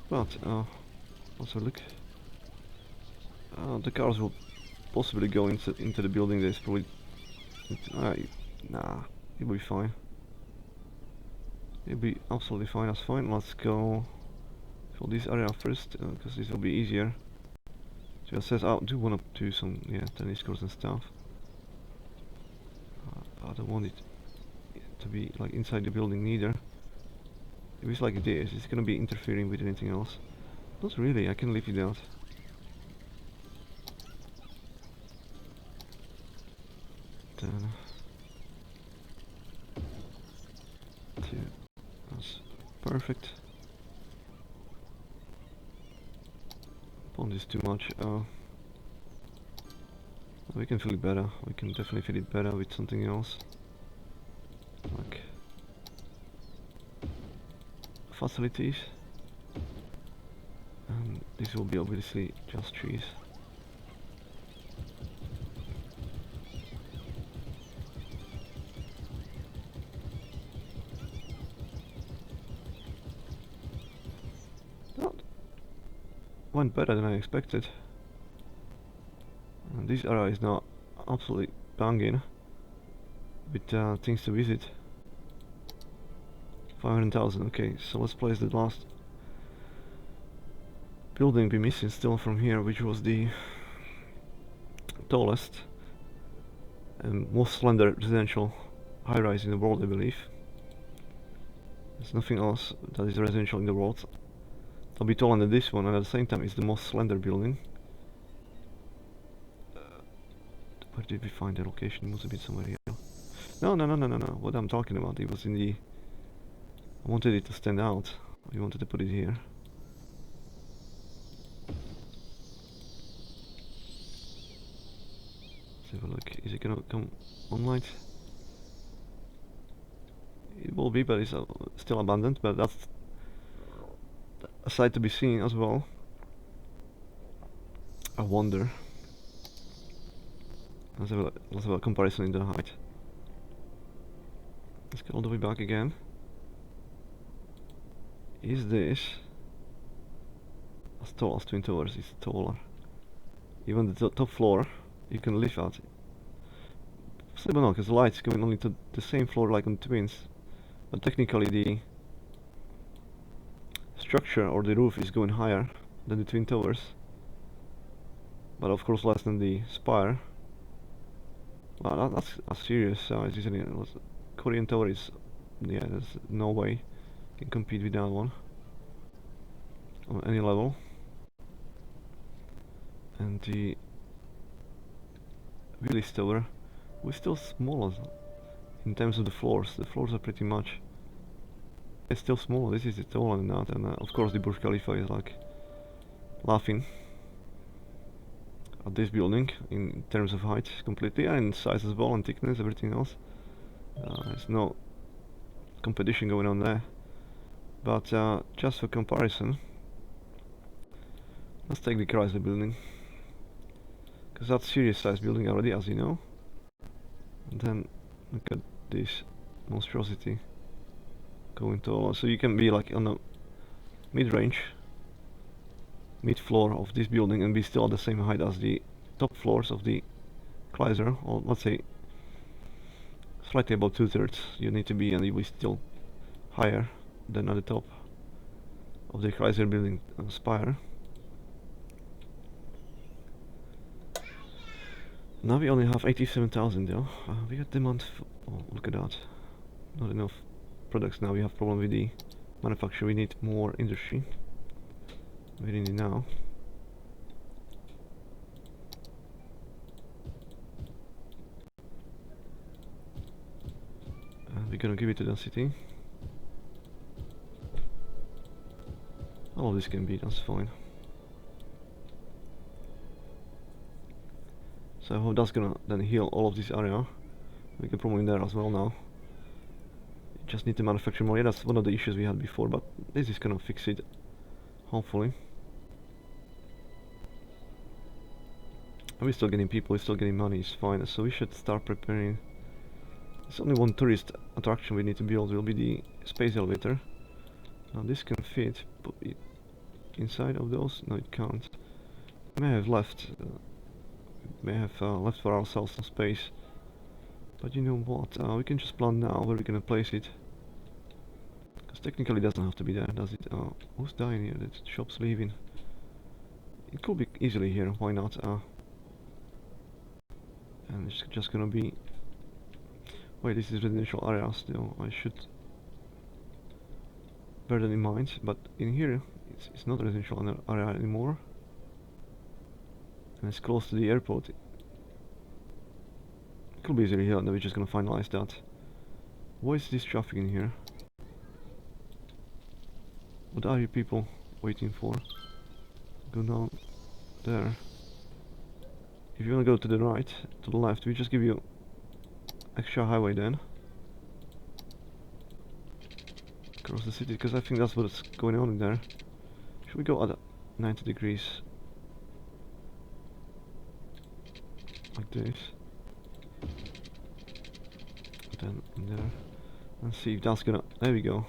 But also look, the cars will possibly go into the building. There's probably nah, it'll be fine. It'll be absolutely fine. That's fine. Let's go for this area first, because this will be easier. So it says I do want to do some tennis courts and stuff. I don't want it to be like inside the building neither. If it's like this, it's gonna be interfering with anything else. Not really, I can leave it out. Then 2. That's perfect. Pond is too much. We can fill it better. We can definitely fill it better with something else. Like facilities, and this will be obviously just trees. went better than I expected. And this area is now absolutely banging with things to visit. 500,000, okay, so let's place the last building we're missing still from here, which was the tallest and most slender residential high-rise in the world, I believe. There's nothing else that is residential in the world. It'll be taller than this one, and at the same time it's the most slender building. Where did we find the location? It must have been somewhere here. No. What I'm talking about, it was in the... I wanted it to stand out. I wanted to put it here. Let's have a look. Is it gonna come on light? It will be, but it's still abandoned, but that's a sight to be seen as well. I wonder. Let's have a comparison in the height. Let's get all the way back again. Is this as tall as Twin Towers? It's taller. Even the top floor you can live at. Still no, because the light's going only to the same floor like on Twins. But technically the structure or the roof is going higher than the Twin Towers. But of course less than the spire. Well, that's a serious size, isn't it? Korean Tower is... yeah, there's no way you can compete with that one on any level. And the Willis Tower was still smaller in terms of the floors. The floors are pretty much... it's still smaller. This is taller than that, and of course the Burj Khalifa is like laughing at this building in terms of height completely, and size as well, and thickness, everything else. There's no competition going on there. But just for comparison, let's take the Chrysler building, because that's serious size building already, as you know. And then look at this monstrosity going taller. So you can be like on the mid-range, mid-floor of this building and be still at the same height as the top floors of the Chrysler, or let's say slightly above 2/3 you need to be, and you'll be still higher than at the top of the Chrysler building spire. Now we only have 87,000 though. We got demand for... oh, look at that. Not enough products now. We have problem with the manufacture. We need more industry. We need it now. And we're gonna give it to the city. All of this can be, that's fine. So I hope that's gonna then heal all of this area. We can probably in there as well now. You just need to manufacture more. Yeah, that's one of the issues we had before, but this is gonna fix it, hopefully. And we're still getting people, we're still getting money, it's fine. So we should start preparing. There's only one tourist attraction we need to build, will be the space elevator. Now this can fit inside of those? No, it can't. May have left. May have left for ourselves some space. But you know what? We can just plan now where we're gonna place it. Because technically it doesn't have to be there, does it? Who's dying here? The shop's leaving. It could be easily here, why not? And it's just gonna be... wait, this is residential area still. I should bear that in mind. But in here, it's not residential area anymore. And it's close to the airport. It could be easily here, and we're just gonna finalize that. What is this traffic in here? What are you people waiting for? Go down there. If you wanna go to the right, to the left, we just give you extra highway then. Across the city, because I think that's what's going on in there. Should we go at 90 degrees? Like this. Then in there. Let's see if that's gonna... there we go.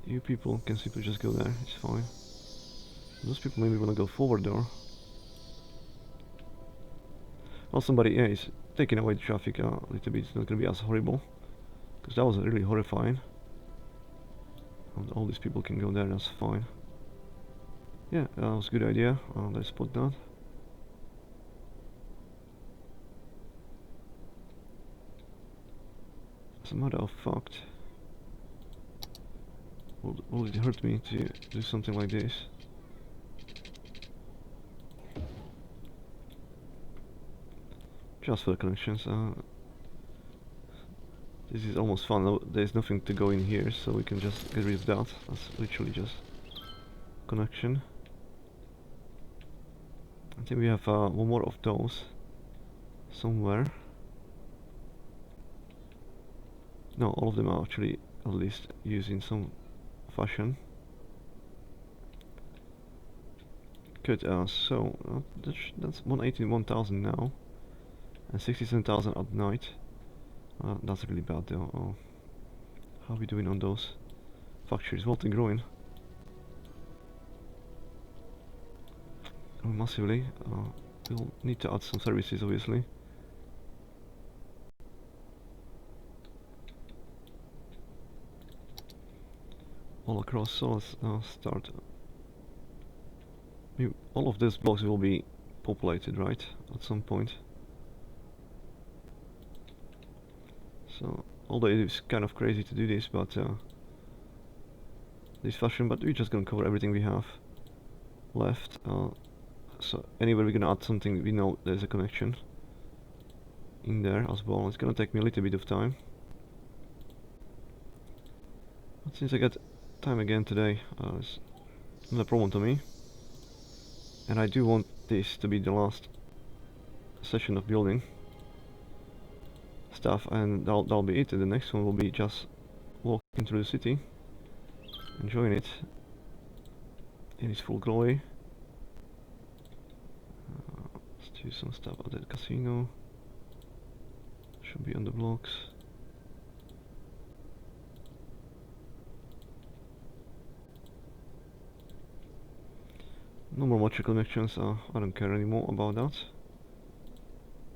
You people can simply just go there, it's fine. Those people maybe wanna go forward there. Well, somebody, yeah, is taking away the traffic a little bit. It's not gonna be as horrible, because that was really horrifying. And all these people can go there, that's fine. Yeah, that was a good idea. Let's put that. As a matter of fact, will it hurt me to do something like this? Just for the connections. This is almost fun. There's nothing to go in here, so we can just get rid of that. That's literally just connection. I think we have one more of those somewhere. No, all of them are actually at least used in some fashion. Good. So that's 181,000 now, and 67,000 at night. That's really bad though. Oh, how are we doing on those factories? Well, they're growing. Massively. We'll need to add some services, obviously. All across, so let's start. All of these blocks will be populated, right? At some point. So, although it is kind of crazy to do this, but this fashion, but we're just gonna cover everything we have left. So anywhere we're gonna add something, we know there's a connection in there as well. It's gonna take me a little bit of time, but since I got time again today, it's not a problem to me. And I do want this to be the last session of building stuff, and that'll be it. And the next one will be just walking through the city, enjoying it in its full glory. Let's do some stuff at the casino. Should be on the blocks. No more metro connections. I don't care anymore about that.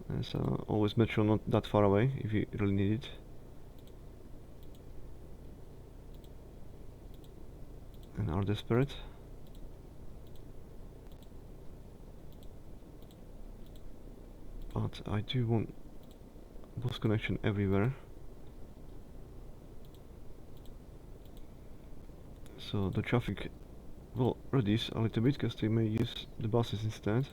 There's always metro not that far away if you really need it. And are desperate. But I do want bus connection everywhere. So the traffic will reduce a little bit because they may use the buses instead.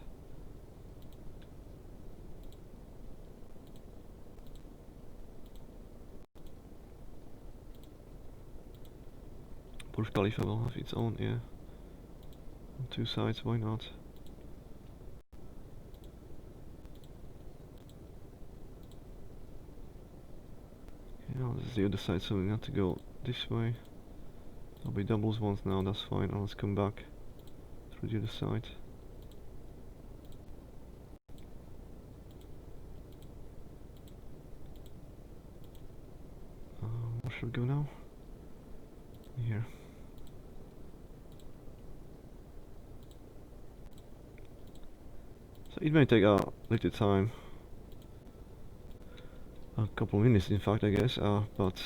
Burj Khalifa will have its own, yeah. On two sides, why not? Yeah, this is the other side, so we have to go this way. There'll be doubles ones now, that's fine. Let's come back through the other side. Where should we go now? Here. So it may take a little time. A couple of minutes in fact, I guess, but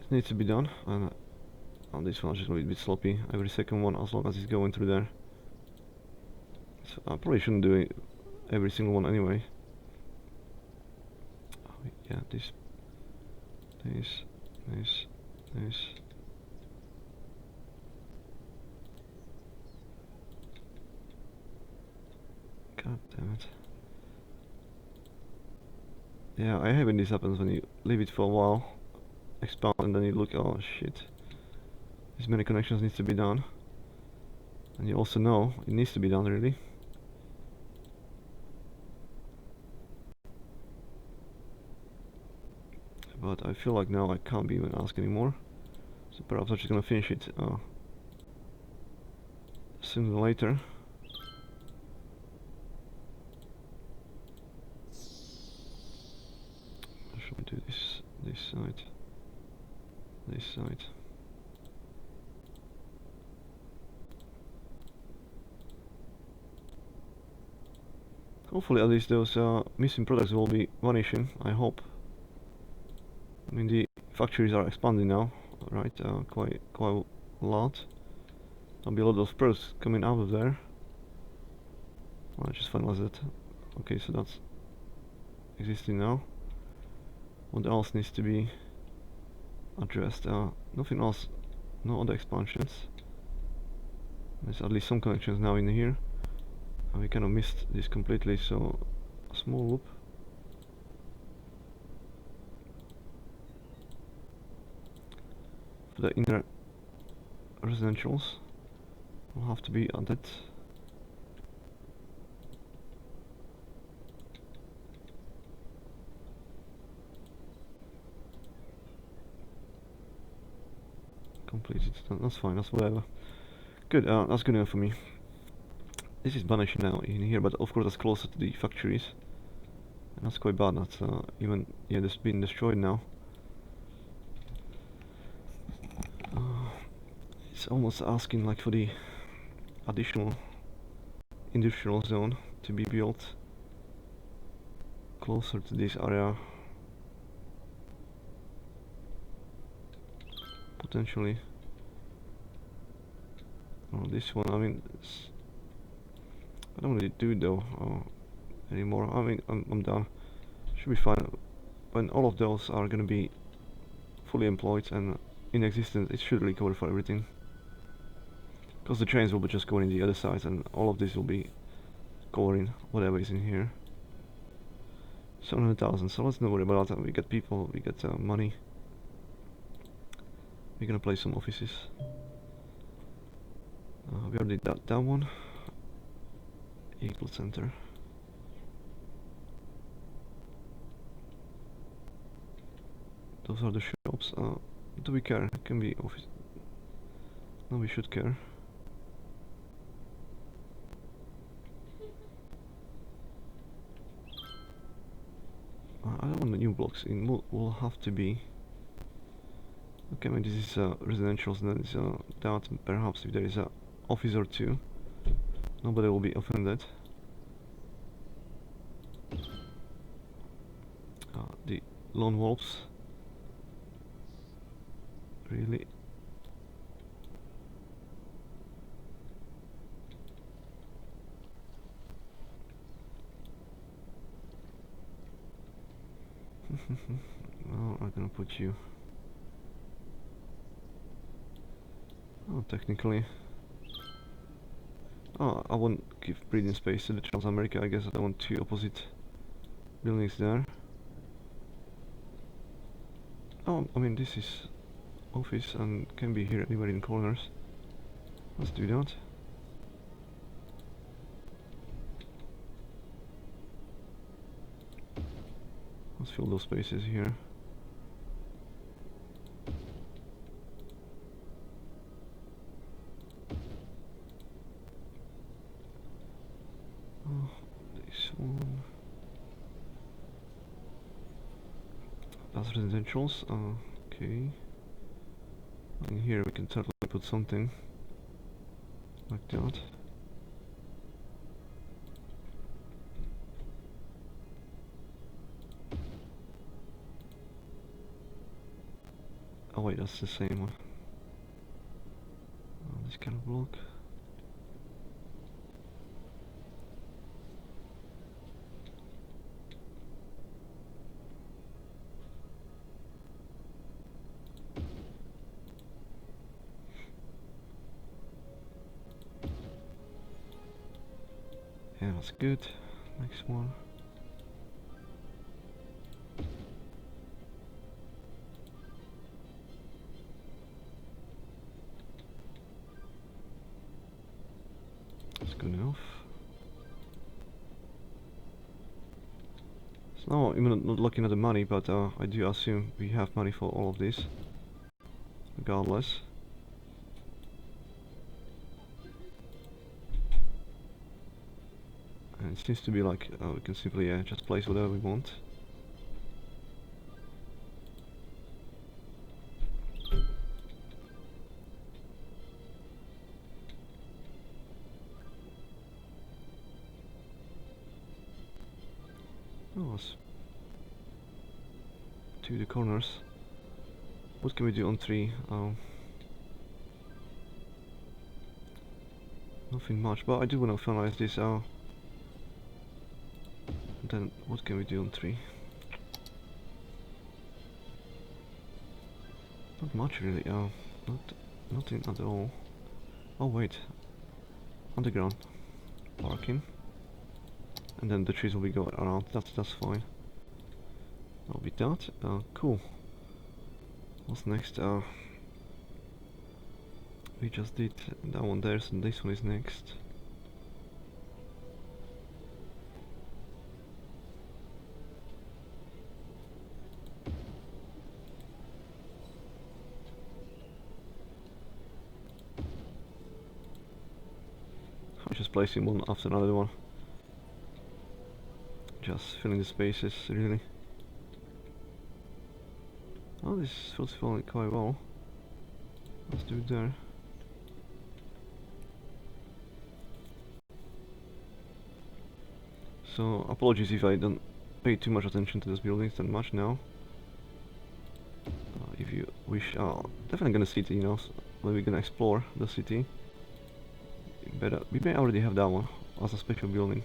it needs to be done. And this one's just going to be a bit sloppy, every second one, as long as it's going through there. So I probably shouldn't do it every single one anyway. Oh, yeah, this. God damn it. Yeah, I hate when this happens, when you leave it for a while, expand, and then you look, oh shit. This many connections needs to be done. And you also know it needs to be done, really. But I feel like now I can't be even ask anymore. So perhaps I'm just gonna finish it sooner or later. Should we do this side? This side. Hopefully at least those missing products will be vanishing, I hope. I mean the factories are expanding now, right, quite a lot. There'll be a lot of products coming out of there. Well, I just finalized it. Okay, so that's existing now. What else needs to be addressed? Nothing else, no other expansions. There's at least some connections now in here. And we kind of missed this completely, so a small loop. For the inner residentials will have to be added. Completed, that's fine, that's whatever. Good, that's good enough for me. This is vanishing now in here, but of course that's closer to the factories. And that's quite bad, that's even, yeah, this being destroyed now. It's almost asking like for the additional industrial zone to be built closer to this area. Potentially. Oh, this one, I mean, I don't really do it though anymore. I mean, I'm done. Should be fine. When all of those are gonna be fully employed and in existence, it should really cover for everything. Because the trains will be just going in the other side, and all of this will be covering whatever is in here. 700,000. So let's not worry about that. We get people, we get money. We're gonna place some offices. We already did that one. Eagle Center. Those are the shops. Do we care? Can be office. No, we should care. I don't want the new blocks in. Will have to be. Okay, I mean, this is residentials, and then it's that perhaps if there is a office or two, nobody will be offended. The lone wolves. Really? Well, I'm gonna put you. Oh, technically. Oh, I won't give breathing space to the Trans America. I guess I want two opposite buildings there. Oh, I mean, this is office and can be here anywhere in corners. Let's do that. Let's fill those spaces here. Oh, this one. That's residentials. Okay. In here we can certainly put something like that. Oh wait, that's the same one. This kind of block. Yeah, that's good. Next one. That's good enough. So now I'm not looking at the money, but I do assume we have money for all of this, regardless. And it seems to be like we can simply just place whatever we want. across to the corners. What can we do on 3? Nothing much, but I do want to finalize this out. Then what can we do on 3? Not much really. Nothing at all. Oh wait, underground parking, and then the trees will be going around. That's fine. That'll be that. Cool. What's next? We just did that one there, so this one is next. I'm just placing one after another one. Just filling the spaces, really. Oh, this feels falling quite well. Let's do it there. So, apologies if I don't pay too much attention to those buildings that much now. If you wish, definitely gonna see it, you know, when we're gonna explore the city. But we may already have that one as a special building,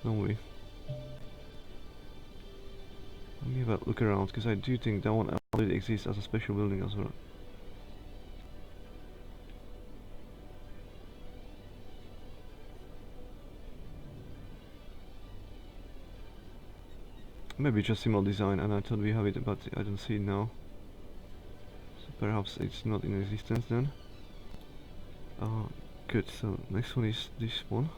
don't we? Let me have a look around, because I do think that one already exists as a special building as well. Maybe just similar design, and I thought we have it, but I don't see it now. So perhaps it's not in existence then. Good, so next one is this one.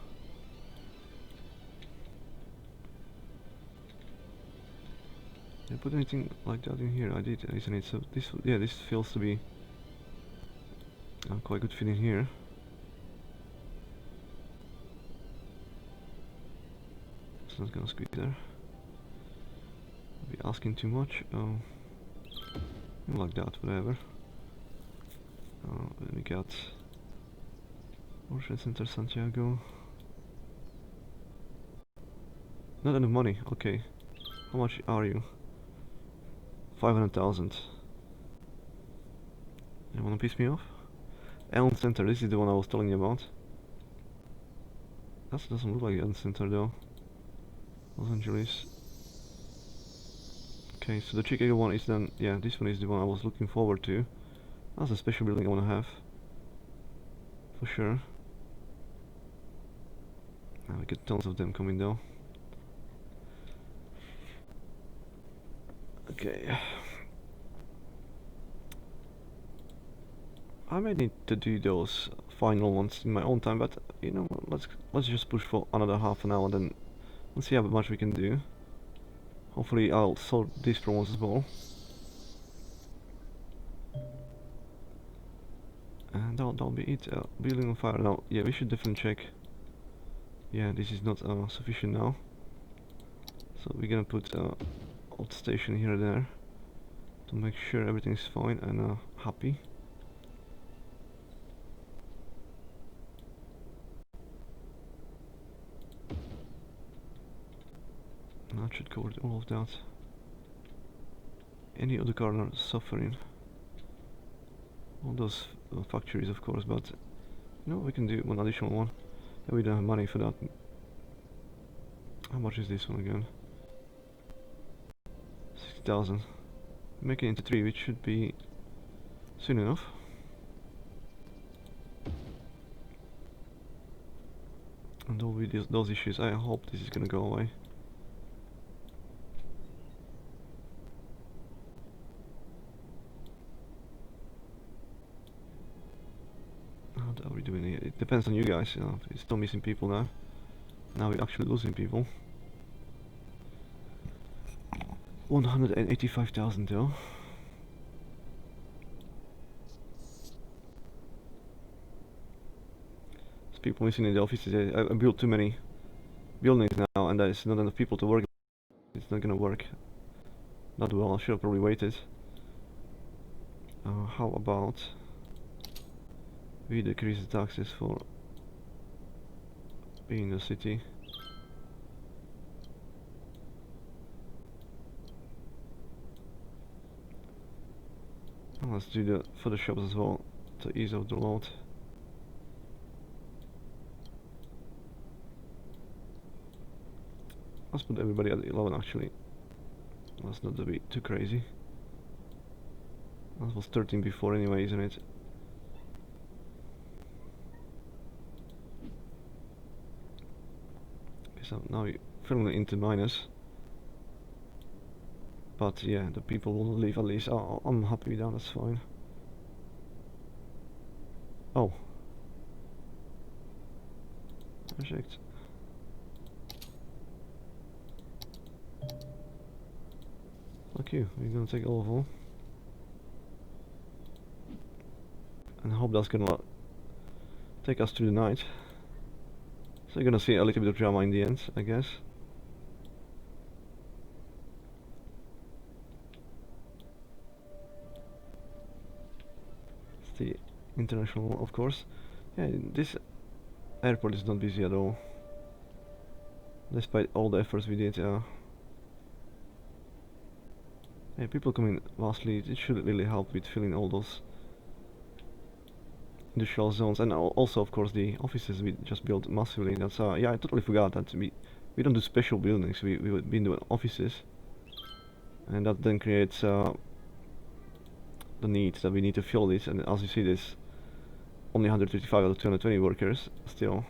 Did I put anything like that in here? I did, isn't it? So this, yeah, this feels to be quite good fit in here. It's not gonna squeeze there. I'll be asking too much. Like that, whatever. Then we got Ocean Center Santiago. Not enough money, okay. How much are you? 500,000. You wanna piss me off? Elm Center, this is the one I was telling you about. That doesn't look like Elm Center though. Los Angeles. Okay, so the Chicago one is then, yeah, this one is the one I was looking forward to. That's a special building I wanna have. For sure. Now we get tons of them coming though. Okay. I may need to do those final ones in my own time, but you know, let's just push for another half an hour, and then let's see how much we can do. Hopefully, I'll solve these problems as well. And that'll be it. Building on fire now. Yeah, we should definitely check. Yeah, this is not sufficient now. So we're gonna put alt station here and there to make sure everything's fine and happy. That should cover all of that. Any other corner suffering? All those factories, of course, but no, we can do one additional one. And we don't have money for that. How much is this one again? 60,000. Make it into 3, which should be soon enough. And all with those issues, I hope this is gonna go away. How are we doing here? It depends on you guys, you know. It's still missing people now. Now we're actually losing people. 185,000 though. There's people missing in the offices. I built too many buildings now, and there's not enough people to work. It's not gonna work that well. I should have probably waited. How about we decrease the taxes for being in the city? Let's do the photoshops as well to ease of the load. Let's put everybody at 11 actually. Let's not be too crazy. That was 13 before anyway, isn't it? Okay, so now we're filling into minus. But yeah, the people will leave at least. I'm happy with that, that's fine. Oh. Perfect. Fuck you, we're gonna take all. And I hope that's gonna take us through the night. So you're gonna see a little bit of drama in the end, I guess. It's the international, of course. Yeah, this airport is not busy at all. Despite all the efforts we did, yeah, people coming vastly, it should really help with filling all those industrial zones, and also of course the offices we just built massively. That's yeah, I totally forgot that we don't do special buildings. We've been doing offices, and that then creates the need that we need to fill this. And as you see, there's only 155 out of 220 workers still,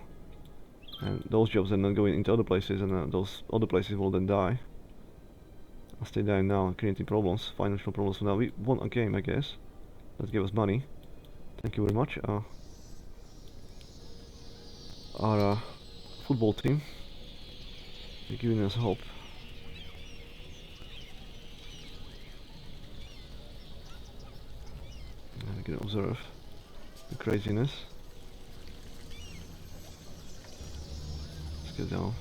and those jobs are not going into other places, and those other places will then die. As they die now, creating problems, financial problems for now. We won a game, I guess. That gave us money. Thank you very much. Our football team, they're giving us hope. And we can observe the craziness. Let's go down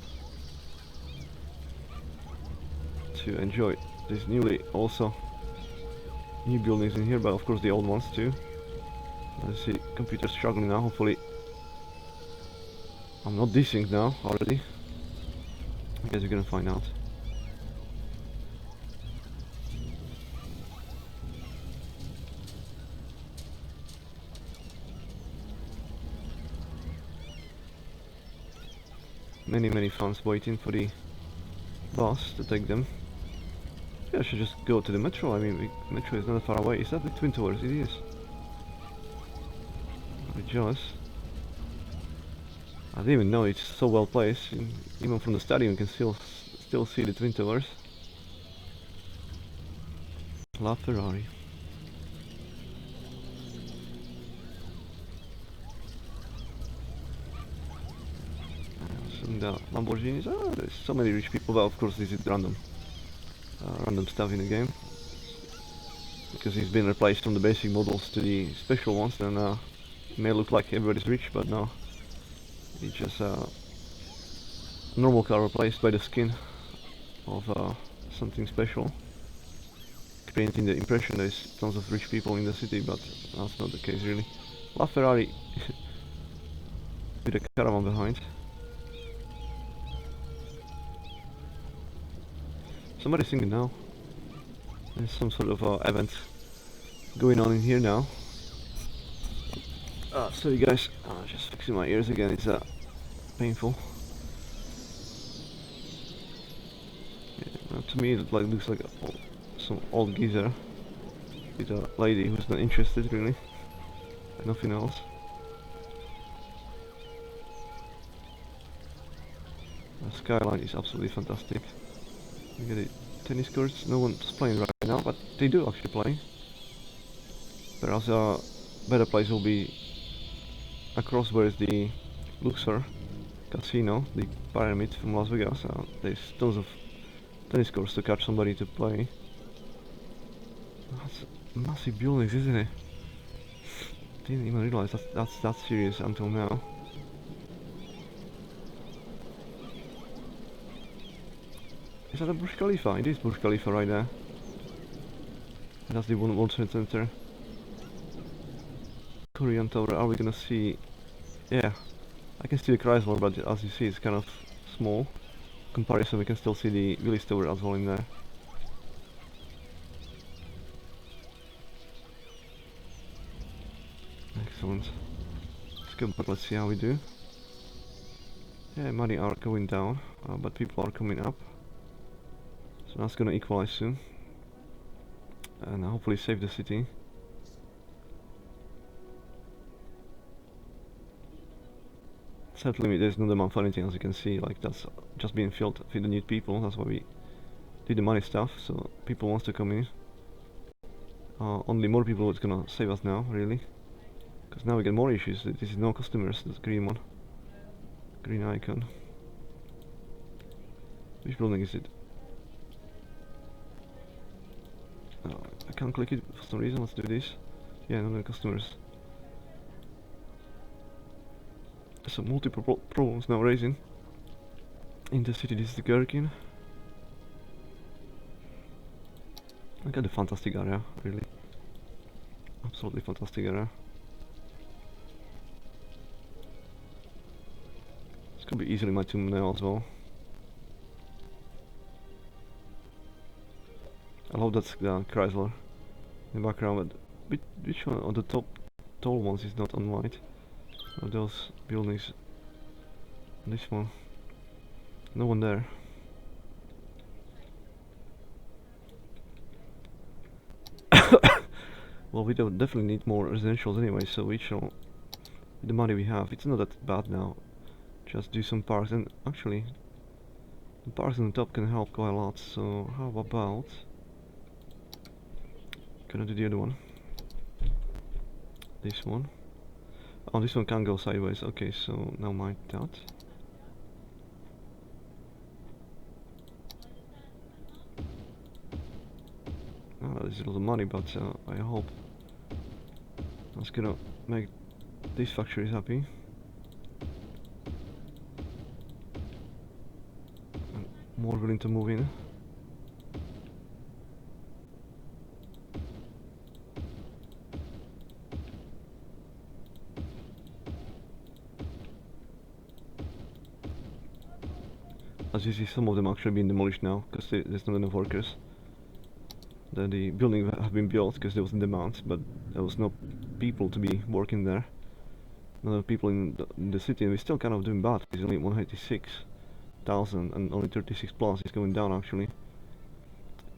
to enjoy these new buildings in here, but of course the old ones too. Let's see, computer's struggling now. Hopefully I'm not desynced now already. I guess we're gonna find out. Many fans waiting for the bus to take them. Yeah, I should just go to the metro. I mean, metro is not far away. Is that the Twin Towers? It is. Rejoice. I didn't even know it's so well placed. Even from the stadium, you can still see the Twin Towers. La Ferrari. And the Lamborghinis. There's so many rich people. But of course, this is random stuff in the game. Because it's been replaced from the basic models to the special ones, then it may look like everybody's rich, but no. It's just a normal car replaced by the skin of something special, creating the impression there's tons of rich people in the city, but that's not the case really. La Ferrari with a caravan behind. Somebody's singing now. There's some sort of event going on in here now. Sorry guys, just fixing my ears again, it's painful. Yeah, to me it looks like some old geezer with a lady who's not interested really, and nothing else. The skyline is absolutely fantastic. Look at the tennis courts, no one's playing right now, but they do actually play. Whereas a better place will be across where is the Luxor Casino, the pyramid from Las Vegas. There's tons of tennis courts to catch somebody to play. That's massive buildings, isn't it? Didn't even realize that's that serious until now. Is that a Burj Khalifa? It is Burj Khalifa right there. And that's the World Trade Center. Korean Tower, are we gonna see... Yeah, I can see the Chrysler, but as you see it's kind of small. Comparison, we can still see the Willis Tower as well in there. Excellent. Let's go back, let's see how we do. Yeah, money are going down, but people are coming up. So that's gonna equalize soon. And hopefully save the city. Certainly there's no demand for anything, as you can see, like that's just being filled with the new people. That's why we did the money stuff, so people wants to come in. Only more people is gonna save us now, really. Because now we get more issues. This is no customers, this green one. Green icon. Which building is it? I can't click it for some reason, let's do this. Yeah, no customers. So multiple problems now raising in the city. This is the Gherkin. Look at the fantastic area, really. Absolutely fantastic area. This could be easily my thumbnail as well. I love that Chrysler in the background, but which one of the top tall ones is not on white? Of those buildings? This one. No one there. Well, we don't definitely need more residentials anyway, so we shall, with the money we have, it's not that bad now. Just do some parks, and actually, the parks on the top can help quite a lot, so how about... Gonna do the other one. This one. Oh, this one can go sideways, okay, so now mind that. This is a lot of money, but I hope that's gonna make these factories happy. And more willing to move in. As you see, some of them actually being demolished now, because there's not enough workers. The building have been built because there was demand, but there was no people to be working there. Not enough people in the city, and we're still kind of doing bad. It's only 186,000 and only 36 plus. It's going down actually.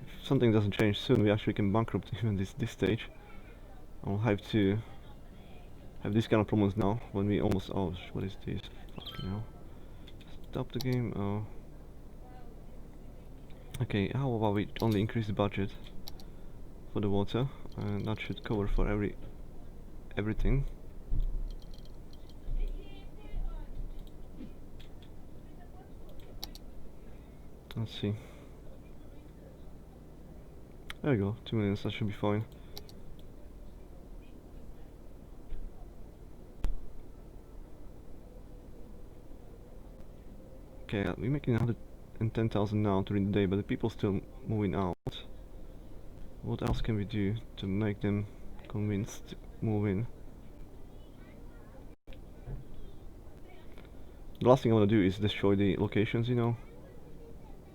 If something doesn't change soon, we actually can bankrupt even this stage. I'll have to have these kind of problems now when we almost... Oh, what is this? Fucking hell. Stop the game. Oh. Okay, how about we only increase the budget for the water, and that should cover for everything. Let's see. There we go, 2 minutes, that should be fine. Okay, we're making 110,000 now during the day, but the people still moving out. What else can we do to make them convinced to move in? The last thing I want to do is destroy the locations, you know,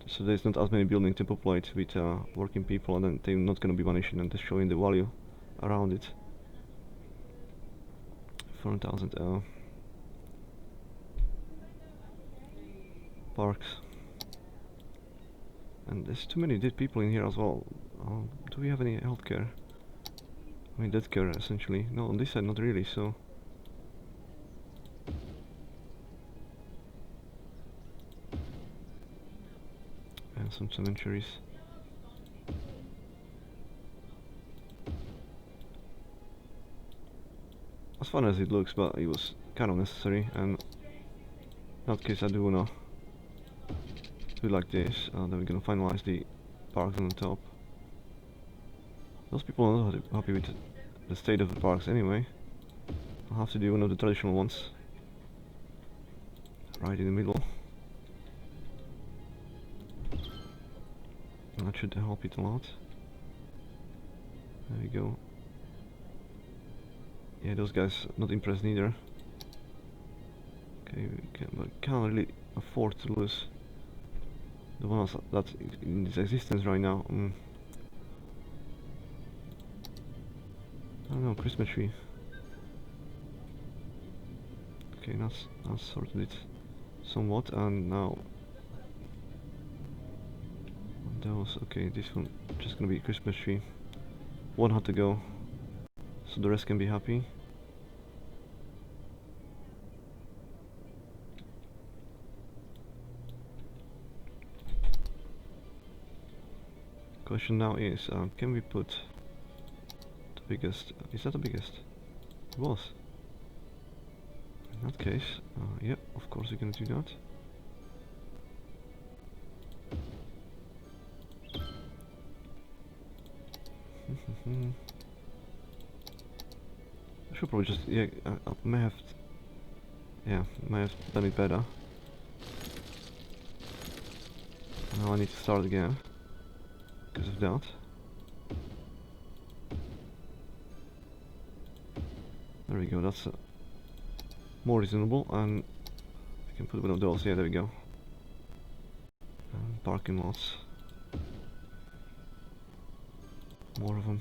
so there's not as many buildings to populate with working people, and then they're not going to be vanishing and destroying the value around it. 4,000 parks. And there's too many dead people in here as well. Do we have any healthcare? I mean, death care essentially. No, on this side not really, so... And some cemeteries. As fun as it looks, but it was kind of necessary, and in that case I do wanna do like this, then we're gonna finalize the parks on the top. Those people are not happy with the state of the parks anyway. I'll have to do one of the traditional ones. Right in the middle. And that should help it a lot. There we go. Yeah, those guys not impressed neither. Okay, we can't really afford to lose the ones that's in this existence right now. I don't know, Christmas tree. Okay, that's sorted it somewhat, and now those. Okay, this one just gonna be a Christmas tree. One had to go, so the rest can be happy. Question now is, can we put the biggest? Is that the biggest? It was. In that case, yeah, of course we're gonna do that. I should probably just, yeah, I may have, yeah, may have done it better. Now I need to start again because of that. There we go, that's more reasonable, and I can put one of those. Yeah, there we go. And parking lots. More of them.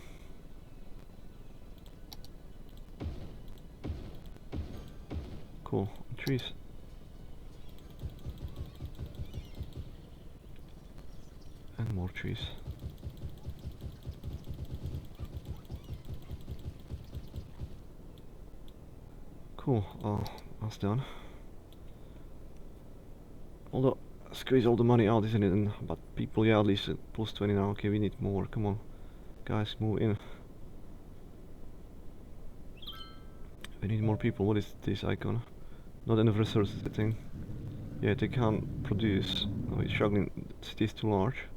Cool. Trees. And more trees. Cool. That's done. Although, squeeze all the money out, isn't it? And, but people, yeah, at least plus 20 now. Okay, we need more. Come on. Guys, move in. We need more people. What is this icon? Not enough resources, I think. Yeah, they can't produce. Oh, it's struggling. The city is too large.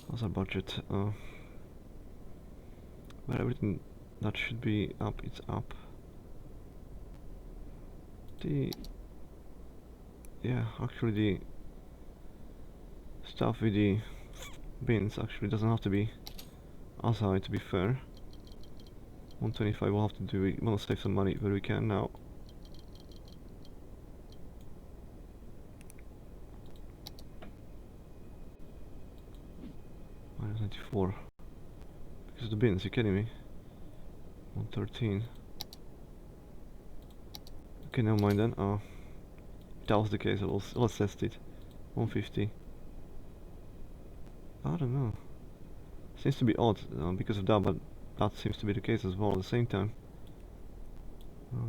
How's our budget? But everything that should be up, it's up. Yeah, actually the stuff with the bins actually doesn't have to be as high, to be fair. 125 we'll have to do. We want to save some money where we can now. Minus 94. Because of the bins, you kidding me? 113. Okay, never mind then. If that was the case, let's test it. 150. I don't know. Seems to be odd because of that, but that seems to be the case as well at the same time.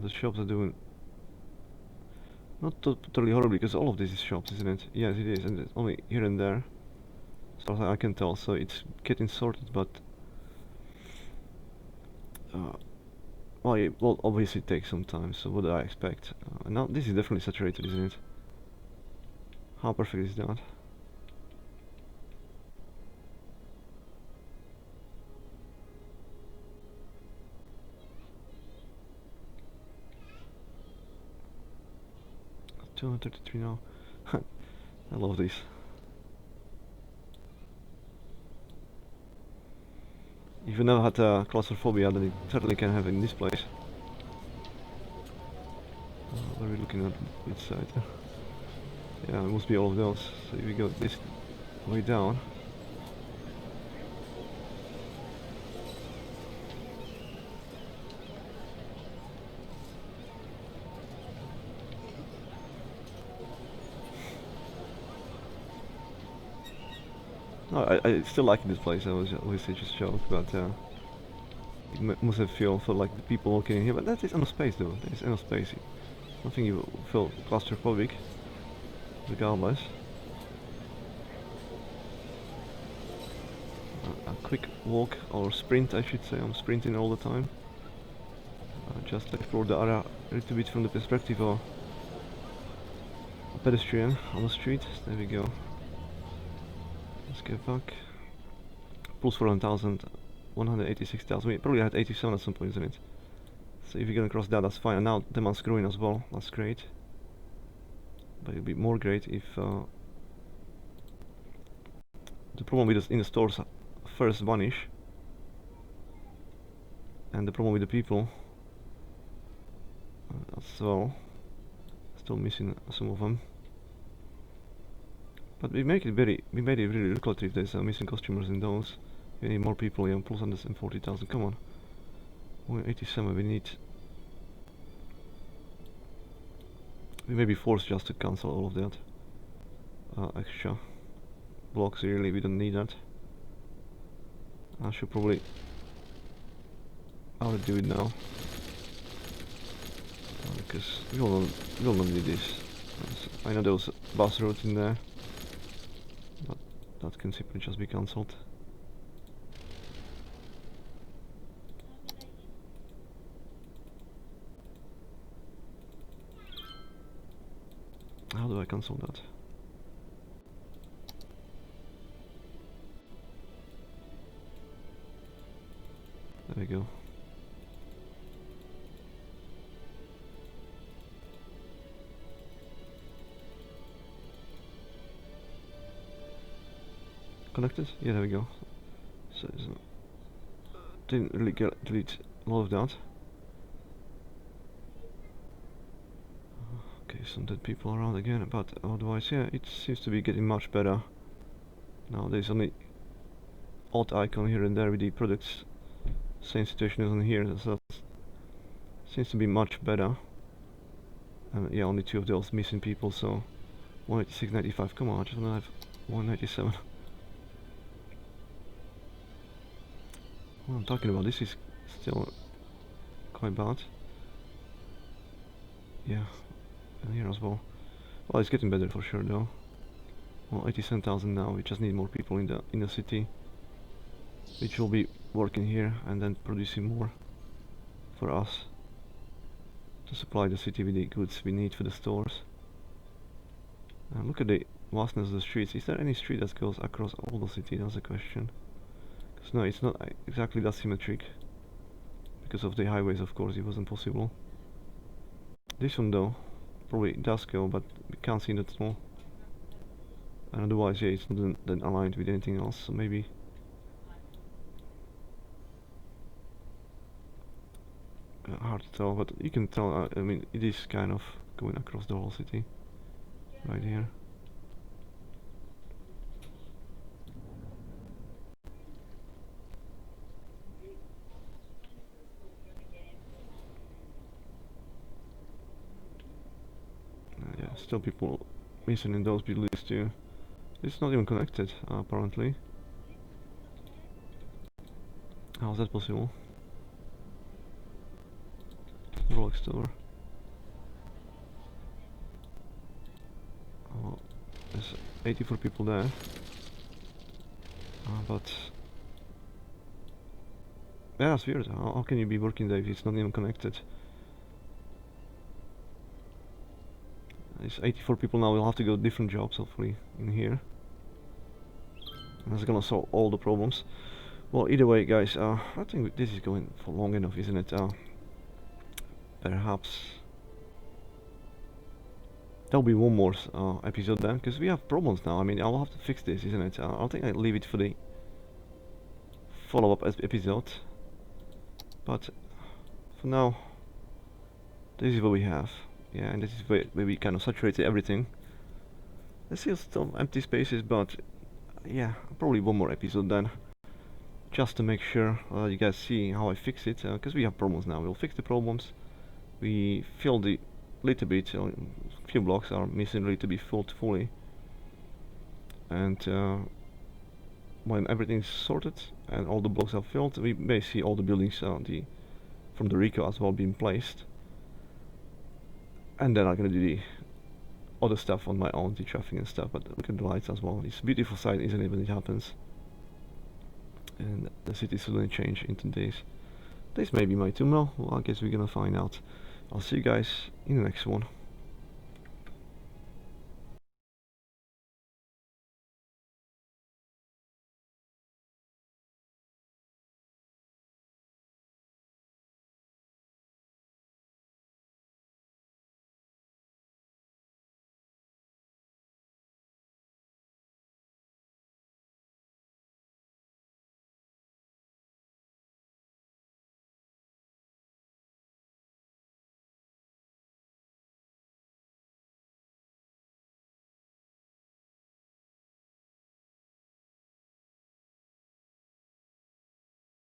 The shops are doing not totally horribly, because all of this is shops, isn't it? Yes, it is, and it's only here and there. So I can tell, so it's getting sorted, but well, it will obviously take some time, so what do I expect? Now this is definitely saturated, isn't it? How perfect is that? $233 now. I love this. If you never had claustrophobia, then you certainly can have it in this place. What are we looking at which side? Yeah, it must be all of those. So if we go this way down. No, I still like this place. I was obviously just joke, but it must have felt like the people walking in here. But that is enough space, though. There is enough space. I don't think you feel claustrophobic, regardless. A quick walk or sprint, I should say. I'm sprinting all the time. Just explore the area a little bit from the perspective of a pedestrian on the street. There we go. Let's get back. Plus 400,000, 186,000. We probably had 87 at some point, isn't it? So if you're gonna cross that, that's fine. And now demand's growing as well. That's great. But it'd be more great if the problem with us in the stores first vanish, and the problem with the people as well. Still missing some of them. But we made it really lucrative. There's missing customers in those. We need more people, yeah, plus 140,000, come on. We're 87, we may be forced just to cancel all of that. Extra blocks, really, we don't need that. I should probably... I'll do it now. Because we all don't need this. I know there was bus routes in there, but that can simply just be cancelled. How do I cancel that? There we go. Connected? Yeah, there we go. So didn't really delete a lot of that. Okay, some dead people around again, but otherwise, yeah, it seems to be getting much better. Now there's only odd icon here and there with the products. Same situation isn't here, so that seems to be much better. And yeah, only 2 of those missing people, so 186.95. Come on, I just wanna have 197. What I'm talking about, this is still quite bad. Yeah, and here as well. Well, it's getting better for sure though. Well, 87,000 now. We just need more people in the city, which will be working here and then producing more for us to supply the city with the goods we need for the stores. And look at the vastness of the streets. Is there any street that goes across all the city? That's the question. Because no, it's not exactly that symmetric. Because of the highways, of course, it wasn't possible. This one though, probably does go, but we can't see that at all. And otherwise, yeah, it's not then aligned with anything else, so maybe... hard to tell, but you can tell, I mean, it is kind of going across the whole city. Right here. Yeah, still people missing in those buildings too. It's not even connected, apparently. How is that possible? Rolex store. Oh, there's 84 people there. But... yeah, that's weird. How can you be working there if it's not even connected? There's 84 people now, we'll have to go different jobs, hopefully, in here. And that's gonna solve all the problems. Well, either way, guys, I think this is going for long enough, isn't it? Perhaps there'll be one more episode then, because we have problems now. I mean, I'll have to fix this, isn't it? I think I'll leave it for the follow-up episode. But for now, this is what we have. Yeah, and this is where we kind of saturated everything. There's still some empty spaces, but yeah, probably one more episode then, just to make sure you guys see how I fix it, because we have problems now. We'll fix the problems. We filled the little bit, few blocks are missing really to be filled fully, and when everything's sorted and all the blocks are filled, we may see all the buildings from the Rico as well being placed. And then I'm gonna do the other stuff on my own, the traffic and stuff, but look at the lights as well. It's a beautiful sight, isn't it, when it happens? And the city suddenly change into days. This may be my tomb now, well, I guess we're gonna find out. I'll see you guys in the next one.